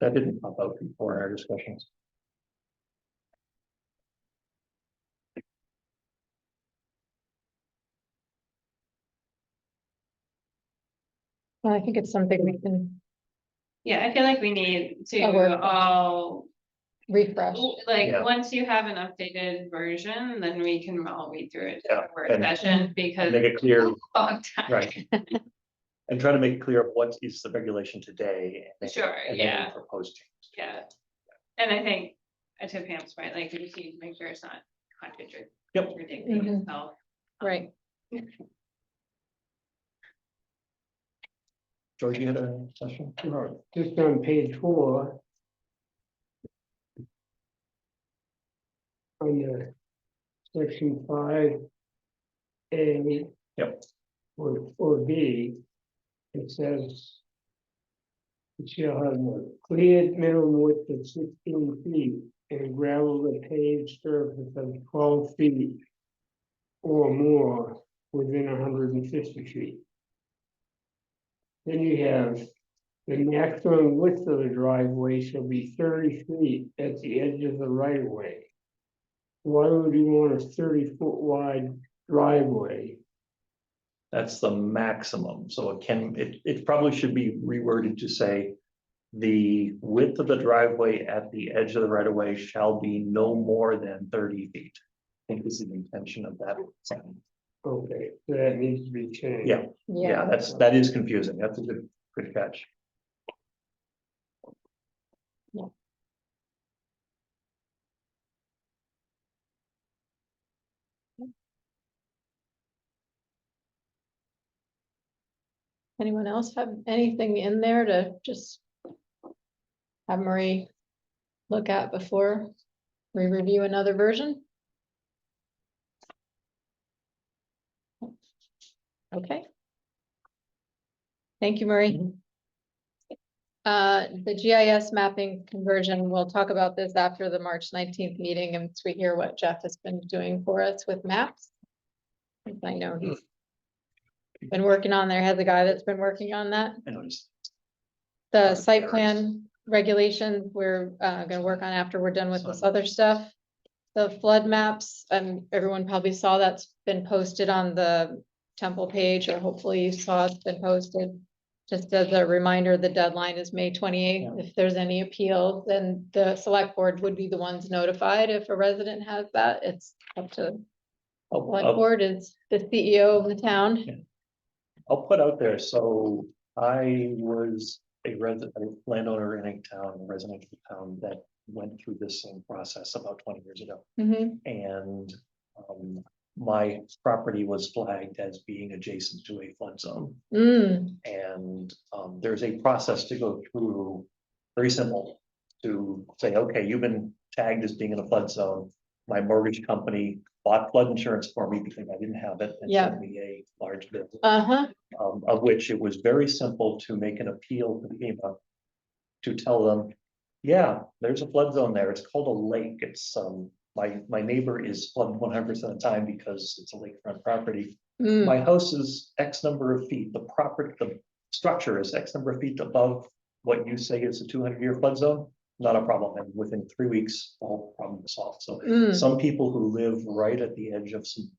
That didn't pop out before in our discussions. Well, I think it's something we can Yeah, I feel like we need to A work- all, refresh. like, Yeah. once you have an updated version, then we can all read through it in Yeah, a work and- session, because. Make it clear, Long time. right? And try to make it clear of what is the regulation today. and- Sure, and then yeah. Proposed change. Yeah, and I think, to Pam's point, like, we just need to make sure it's not contradicting Yep. Mhm. itself. Right. George, you had a question? Sure, just on page 4. On the section 5A. Yep. Or B, it says. It shall have a cleared minimum width of 16 feet and gravel the paved surface of 12 feet. Or more within 150 feet. Then you have the maximum width of the driveway shall be 30 feet at the edge of the right of way. Why would you want a 30-foot wide driveway? That's the maximum, so it probably should be reworded to say. The width of the driveway at the edge of the right of way shall be no more than 30 feet. I think this is the intention of that sentence. Okay, so that needs to be changed. Yeah, yeah, that is confusing, that's a good catch. Anyone else have anything in there to just have Marie look at before we review another version? Okay. Thank you, Marie. The GIS mapping conversion, we'll talk about this after the March 19th meeting, and we hear what Jeff has been doing for us with maps. I know he's been working on there, has a guy that's been working on that. I noticed. The site plan regulations, we're gonna work on after we're done with this other stuff. The flood maps, everyone probably saw that's been posted on the Temple page, or hopefully you saw it's been posted. Just as a reminder, the deadline is May 28th. If there's any appeal, then the select board would be the ones notified. If a resident has that, it's up to select board is the CEO of the town. I'll put out there, so I was a landowner in a town, a residential town that went through this same process about 20 years ago. Mhm. And my property was flagged as being adjacent to a flood zone. And there's a process to go through, very simple, to say, okay, you've been tagged as being in a flood zone. My mortgage company bought flood insurance for me because I didn't have it and sent me a large bill. Of which it was very simple to make an appeal to FEMA to tell them, yeah, there's a flood zone there. It's called a lake. It's my neighbor is flooded 100% of the time because it's a lakefront property. My house is X number of feet. The structure is X number of feet above what you say is a 200-year flood zone. Not a problem. And within 3 weeks, the whole problem is solved. So some people who live right at the edge of some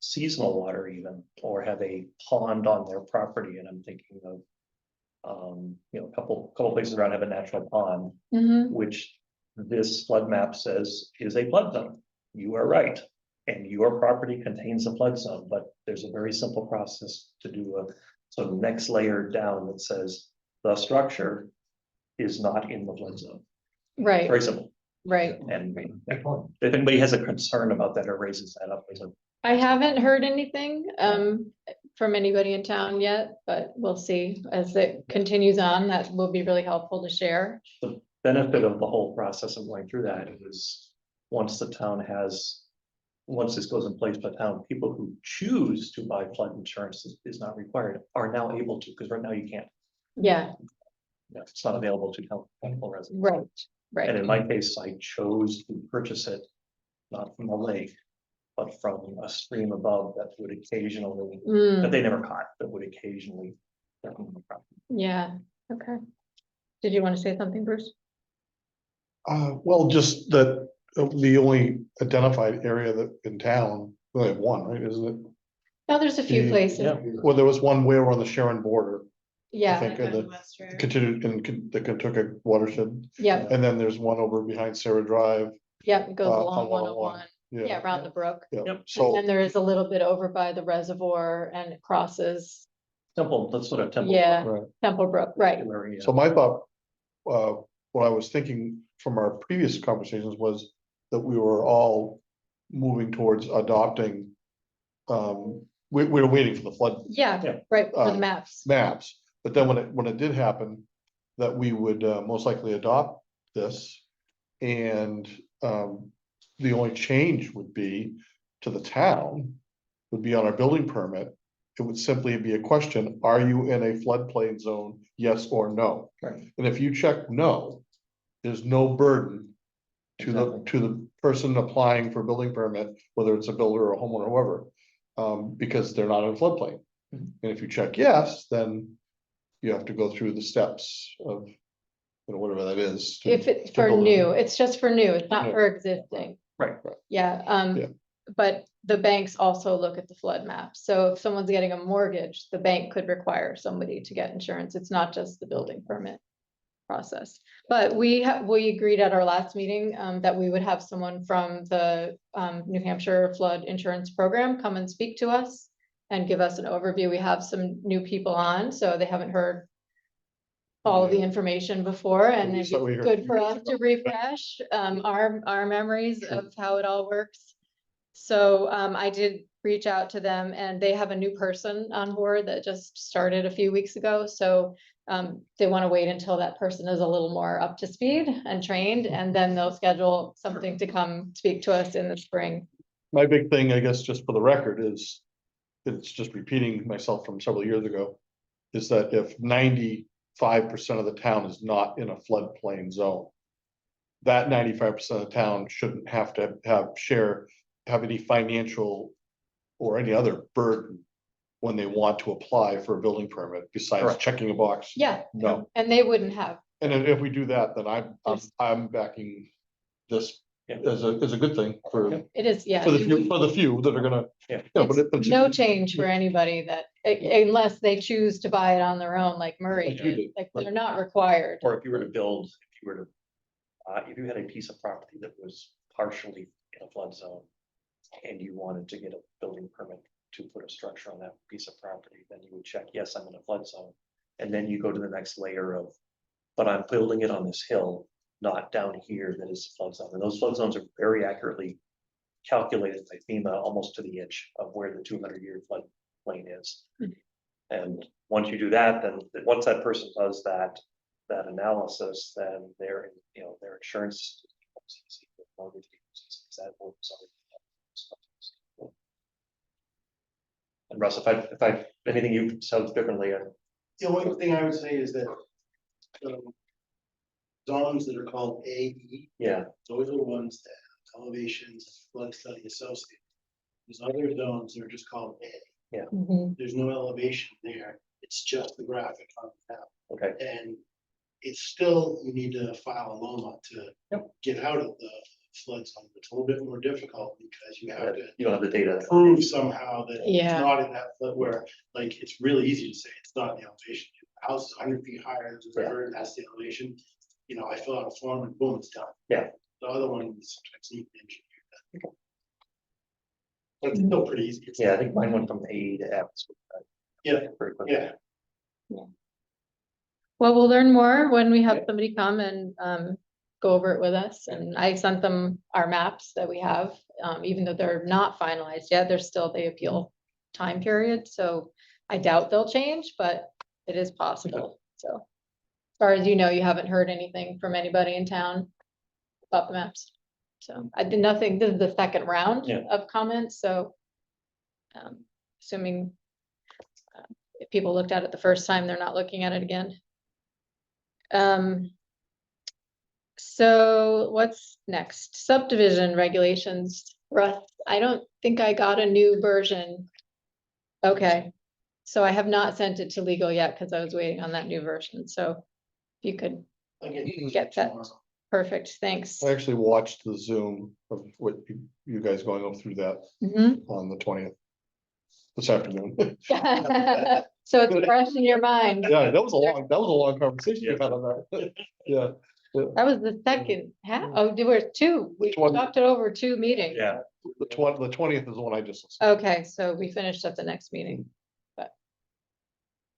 seasonal water even, or have a pond on their property, and I'm thinking of a couple places around have a natural pond, which this flood map says is a flood zone. You are right, and your property contains a flood zone, but there's a very simple process to do so next layer down that says the structure is not in the flood zone. Right, Very simple. right. And if anybody has a concern about that or raises that up, I haven't heard anything from anybody in town yet, but we'll see as it continues on. That will be really helpful to share. the benefit of the whole process of going through that is once this goes in place by town, people who choose to buy flood insurance is not required, are now able to, because right now you can't. Yeah, It's not available to town residents. right. And in my case, I chose to purchase it not from a lake, but from a stream above that would occasionally, that they never caught, that would occasionally. Yeah, okay. Did you want to say something, Bruce? Well, just that the only identified area that in town, we only have one, right, isn't it? No, there's a few Yeah. places. Yeah. Well, there was one where on the Sharon border, Yeah, think, and the Western. continued in the Kentucky watershed, yeah, and then there's one over behind Sarah Drive. yeah, it goes on along 101. 101, yeah, around the brook. Yeah, Yep. so, And there is a little bit over by the reservoir and it crosses, Temple, that's what a temple. yeah, right, Temple Brook, right. Area. so my thought, what I was thinking from our previous conversations was that we were all moving towards adopting. We were waiting for the flood Yeah, Yeah. right, for the maps. maps, but then when it did happen, that we would most likely adopt this. And the only change would be to the town, would be on our building permit. It would simply be a question, are you in a floodplain zone, yes or no? Right. And if you check no, there's no burden to the person applying for a building permit, whether it's a builder or a homeowner, whoever, because they're not in a floodplain. Mhm. And if you check yes, then you have to go through the steps of, whatever that is. If it's to for build it. new, it's just for new, it's not Yeah. for existing. Right. Yeah, Yeah. but the banks also look at the flood map. So if someone's getting a mortgage, the bank could require somebody to get insurance. It's not just the building permit process. But we agreed at our last meeting, that we would have someone from the, New Hampshire Flood Insurance Program come and speak to us and give us an overview. We have some new people on, so they haven't heard all of the Yeah. information before, and We it'd saw- we be heard good a for few us years to refresh our memories Sure. of how it all works. So I did reach out to them, and they have a new person on board that just started a few weeks ago. So they want to wait until that person is a little more up to speed and trained, and then they'll schedule something to come speak to us in the spring. My big thing, I guess, just for the record, is, it's just repeating myself from several years ago, is that if 95% of the town is not in a floodplain zone, that 95% of the town shouldn't have to have any financial or any other burden when they want to apply for a building permit, besides Correct. checking a box. Yeah. No. And they wouldn't have. And if we do that, then I'm backing this Yeah. as a good thing for It is, yeah. the few that are gonna. Yeah. It's no change for anybody that, unless they choose to buy it on their own, like Murray Like you did, did, like right. they're not required. Or if you were to build, if you had a piece of property that was partially in a flood zone. And you wanted to get a building permit to put a structure on that piece of property, then you would check, yes, I'm in a flood zone. And then you go to the next layer of, but I'm building it on this hill, not down here that is a flood zone. And those flood zones are very accurately calculated by FEMA, almost to the inch of where the 200-year flood plain is. And once you do that, then once that person does that analysis, then their insurance. And Russ, if anything you said differently, The only thing I would say is that. Zones that are called AE, yeah, those are the ones that have elevations, flood study associated. There's other zones that are just called A, Mhm. there's no elevation there, it's just the graphic on the map. okay, And it's still, you need to file a LOMA to get out of the flood zone. It's a little bit more difficult because you have to you don't have the data. prove somehow that it's Yeah. not in that flood, where, like, it's really easy to say it's not the elevation. The house is 100 feet higher than the river, and that's the elevation. I fill out a form and boom, it's done. Yeah. The other one is sometimes need to engineer that. But it's still pretty easy. Yeah, I think mine went from A to F. Yeah, Very quickly. yeah. Well, we'll learn more when we have somebody come and go over it with us. And I sent them our maps that we have, even though they're not finalized yet, they're still the appeal time period. So I doubt they'll change, but it is possible. So as far as you know, you haven't heard anything from anybody in town about the maps. So I did nothing. This is the second round Yeah. of comments. So assuming if people looked at it the first time, they're not looking at it again. So what's next? Subdivision regulations. Russ, I don't think I got a new version. Okay, so I have not sent it to legal yet because I was waiting on that new version. So if you could I'll get get that, tomorrow. perfect, thanks. I actually watched the Zoom of what you guys going through that Mhm. on the 20th. this afternoon. So it's fresh in your mind. Yeah, that was a long conversation we had on that. Yeah. That was the second half. Oh, there were two. We Which one? talked it over 2 meetings. Yeah. The 20th is the one I just listened. Okay, so we finished at the next meeting, but.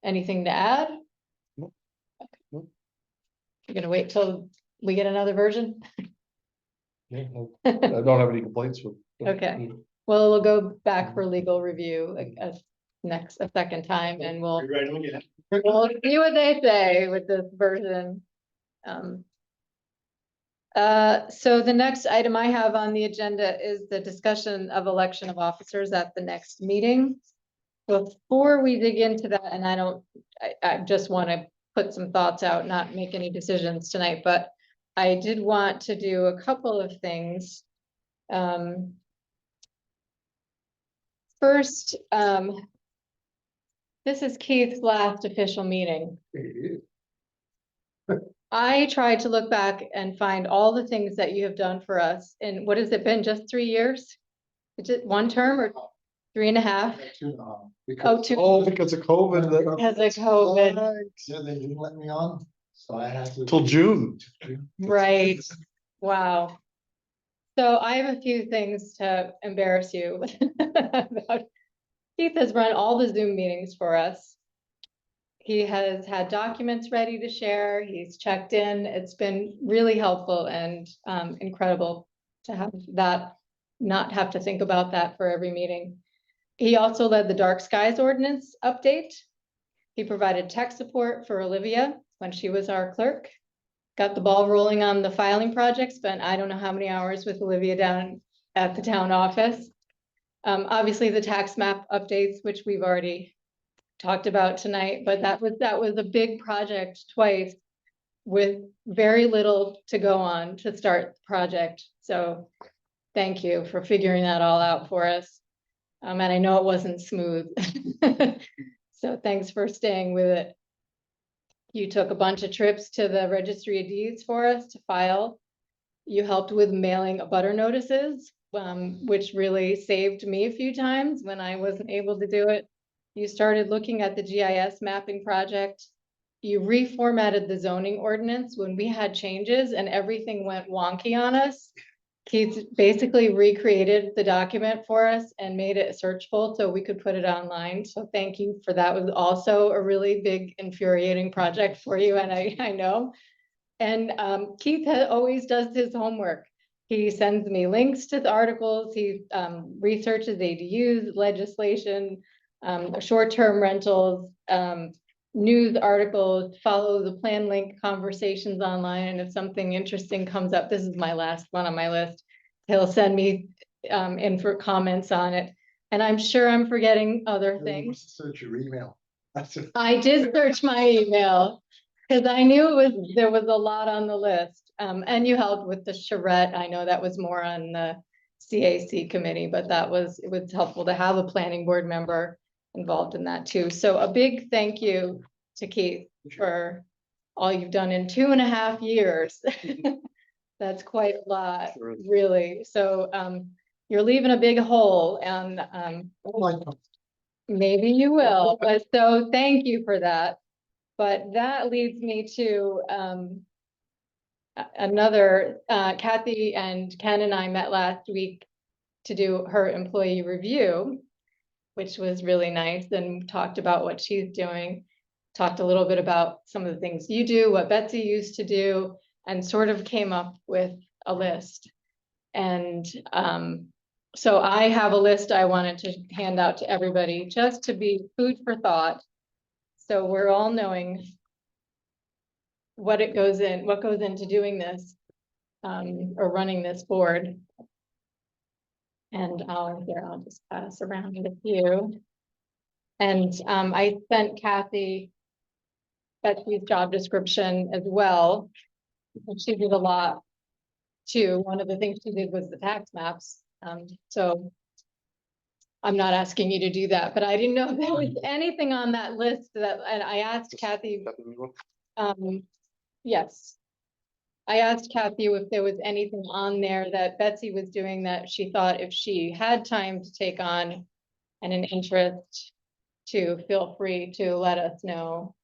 Anything to add? Nope. Nope. You're gonna wait till we get another version? Yeah, I don't have any complaints with. Okay. Well, it'll go back for legal review a second time, and we'll see what they say with this version. So the next item I have on the agenda is the discussion of election of officers at the next meeting. Before we dig into that, and I just want to put some thoughts out, not make any decisions tonight, but I did want to do a couple of things. First, this is Keith's last official meeting. I tried to look back and find all the things that you have done for us. And what has it been, just 3 years? Is it 1 term or 3.5? 2.5. Two. Oh, because of COVID, Because of COVID, Yeah, they didn't let me on, so I had to. till June. right? Wow. So I have a few things to embarrass you about. Keith has run all the Zoom meetings for us. He has had documents ready to share. He's checked in. It's been really helpful and incredible to have that, not have to think about that for every meeting. He also led the dark skies ordinance update. He provided tech support for Olivia when she was our clerk. Got the ball rolling on the filing project, spent I don't know how many hours with Olivia down at the town office. Obviously the tax map updates, which we've already talked about tonight, but that was a big project twice with very little to go on to start the project. So thank you for figuring that all out for us. And I know it wasn't smooth. So thanks for staying with it. You took a bunch of trips to the registry of deeds for us to file. You helped with mailing abutter notices, which really saved me a few times when I wasn't able to do it. You started looking at the GIS mapping project. You reformatted the zoning ordinance when we had changes and everything went wonky on us. Keith basically recreated the document for us and made it searchable so we could put it online. So thank you for that. It was also a really big infuriating project for you, and I know. And Keith always does his homework. He sends me links to the articles. He researches ADUs, legislation, short-term rentals, news articles, follow the plan link conversations online. And if something interesting comes up, this is my last one on my list, he'll send me in for comments on it. And I'm sure I'm forgetting other things. Search your email. I did search my email because I knew there was a lot on the list. And you helped with the charrette. I know that was more on the CAC committee, but it was helpful to have a planning board member involved in that too. So a big thank you to Keith for all you've done in 2.5 years. That's quite a lot, really. So you're leaving a big hole, and maybe you will, but so thank you for that. But that leads me to another, Kathy and Ken and I met last week to do her employee review, which was really nice, and talked about what she's doing, talked a little bit about some of the things you do, what Betsy used to do, and sort of came up with a list. And so I have a list I wanted to hand out to everybody just to be food for thought. So we're all knowing what goes into doing this or running this board. And I'll just pass around a few. And I sent Kathy Betsy's job description as well. And she did a lot too. One of the things she did was the tax maps. So I'm not asking you to do that, but I didn't know if there was anything on that list and I asked Kathy. Yes. I asked Kathy if there was anything on there that Betsy was doing that she thought if she had time to take on, and an interest, to feel free to let us know.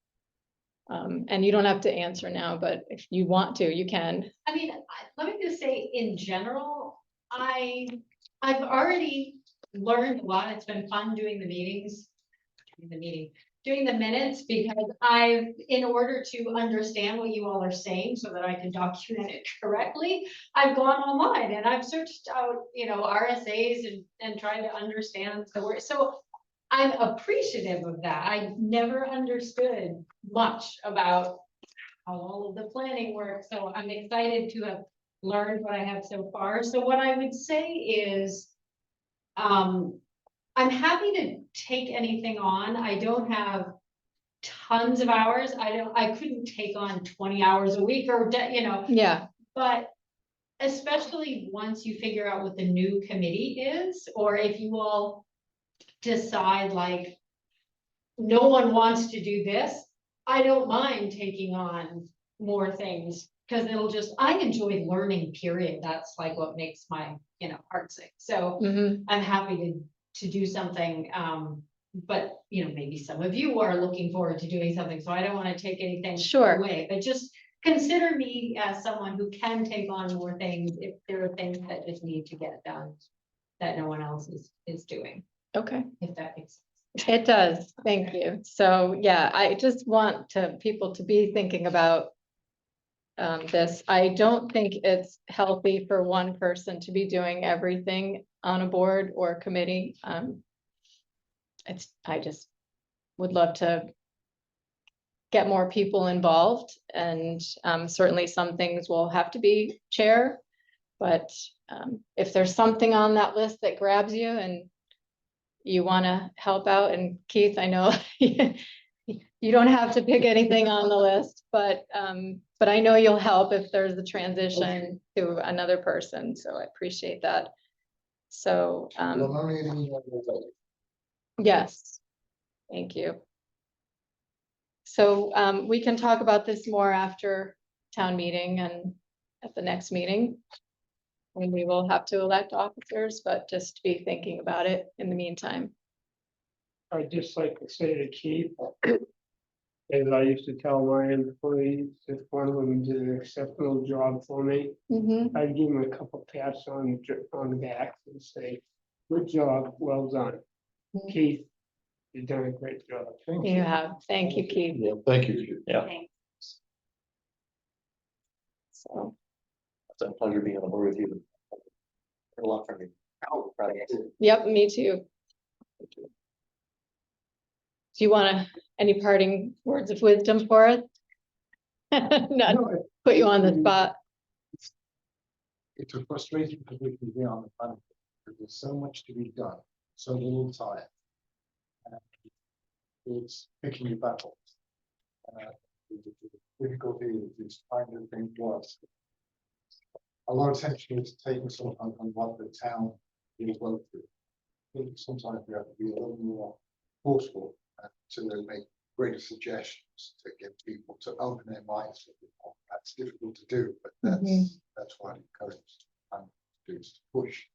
And you don't have to answer now, but if you want to, you can. I mean, let me just say, in general, I've already learned a lot. It's been fun doing the meetings. Doing the minutes, because in order to understand what you all are saying so that I can document it correctly, I've gone online and I've searched out, RSAs and tried to understand the word. So I'm appreciative of that. I never understood much about how all of the planning works, so I'm excited to have learned what I have so far. So what I would say is, I'm happy to take anything on. I don't have tons of hours. I couldn't take on 20 hours a week or, Yeah, but especially once you figure out what the new committee is, or if you all decide like, no one wants to do this, I don't mind taking on more things, because I enjoy learning, period. That's like what makes my, heart sing. So I'm happy to do something, but, maybe some of you are looking forward to doing something, so I don't want to take anything Sure. away, but just consider me as someone who can take on more things if there are things that just need to get done that no one else is doing, okay. if that makes sense. It does, thank you. So, yeah, I just want people to be thinking about this. I don't think it's healthy for one person to be doing everything on a board or committee. I just would love to get more people involved, and certainly some things will have to be chair. But if there's something on that list that grabs you and you want to help out, and Keith, I know you don't have to pick anything on the list, but I know you'll help if there's a transition to another person, so I appreciate that. So, yes, thank you. So we can talk about this more after town meeting and at the next meeting, when we will have to elect officers, but just be thinking about it in the meantime. I'd just like to say to Keith, as I used to tell my employees, if one of them did an exceptional job for me, I'd give them a couple pats on the back and say, good job, well done. Keith, you've done a great job. You have, thank you, Keith. Yeah, thank you. Yeah, Thanks. So, it's a pleasure being on the board with you. A lot from you. yep, me too. Do you want any parting words of wisdom for us? Not put you on the spot. It's a frustrating position to be on the planet, because there's so much to be done, so little time. It's picking your battles. The difficulty is this kind of thing was. A lot of attention is taken sometimes on what the town will go through. I think sometimes we have to be a little more forceful to make greater suggestions to get people to open their minds a bit more. That's difficult to do, but that's what I encourage and to do, is to push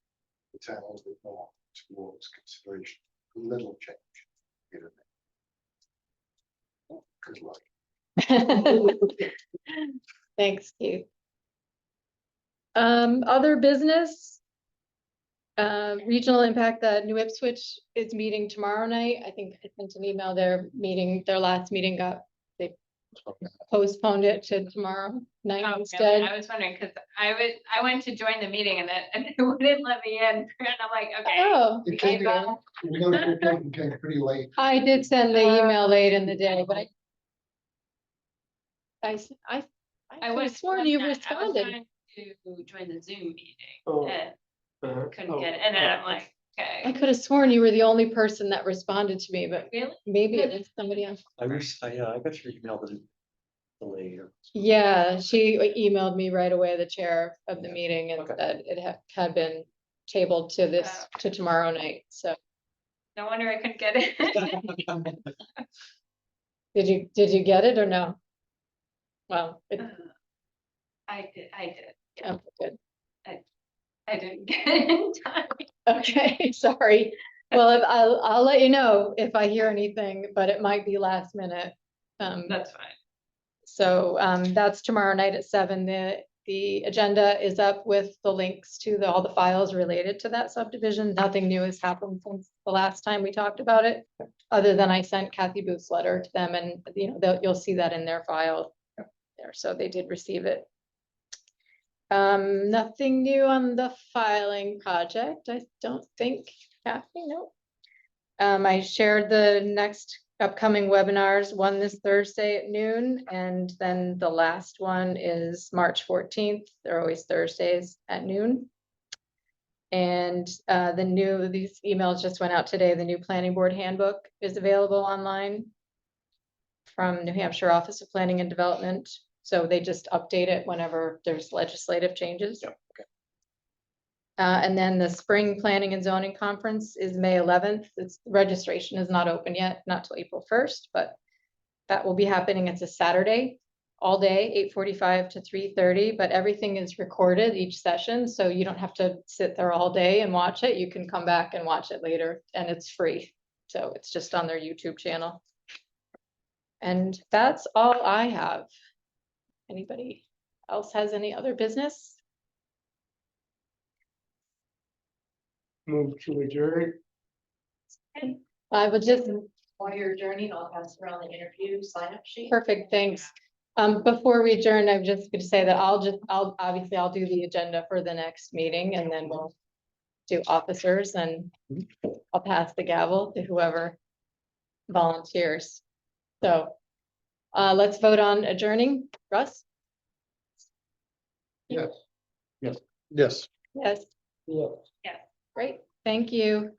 the town a little bit more towards consideration. A little change. Good luck. Thanks, Keith. Other business. Regional impact, that New Ipswich is meeting tomorrow night. I think I sent an email, their last meeting they postponed it to tomorrow night Oh, instead. really? I was wondering, because I went to join the meeting and it wouldn't let me in, and I'm like, okay. Oh, It came came pretty late. I did send the email late in the day, but I could have sworn you I was responded. trying to join the Zoom meeting Oh. and couldn't Oh, get it, and then I'm like, I okay. could have sworn you were the only person that responded to me, but Really? maybe it was somebody else. I got your email delayed. Yeah, she emailed me right away, the chair of the meeting, and Okay. said it had been tabled to tomorrow night, so. No wonder I couldn't get it. Did you get it or no? Well, I did. oh, good. I didn't get it in time. Okay, sorry. Well, I'll let you know if I hear anything, but it might be last minute. That's fine. So that's tomorrow night at 7. The agenda is up with the links to all the files related to that subdivision. Nothing new has happened since the last time we talked about it, other than I sent Kathy Booth's letter to them, and you'll see that in their file there. So they did receive it. Nothing new on the filing project, I don't think, Kathy, no. I shared the next upcoming webinars, one this Thursday at noon, and then the last one is March 14th. They're always Thursdays at noon. And these emails just went out today. The new planning board handbook is available online from New Hampshire Office of Planning and Development. So they just update it whenever there's legislative changes. Yep, okay. And then the Spring Planning and Zoning Conference is May 11th. Registration is not open yet, not till April 1st, but that will be happening. It's a Saturday, all day, 8:45 to 3:30, but everything is recorded each session. So you don't have to sit there all day and watch it. You can come back and watch it later, and it's free. So it's just on their YouTube channel. And that's all I have. Anybody else has any other business? Move to adjourn. I would just, While you're adjourning, I'll pass around the interview sign-up sheet. perfect, thanks. Before we adjourn, I'm just gonna say that I'll do the agenda for the next meeting, and then we'll do officers, and I'll pass the gavel to whoever volunteers. So, let's vote on adjourning. Russ? Yes. Yes, Yeah. great, thank you.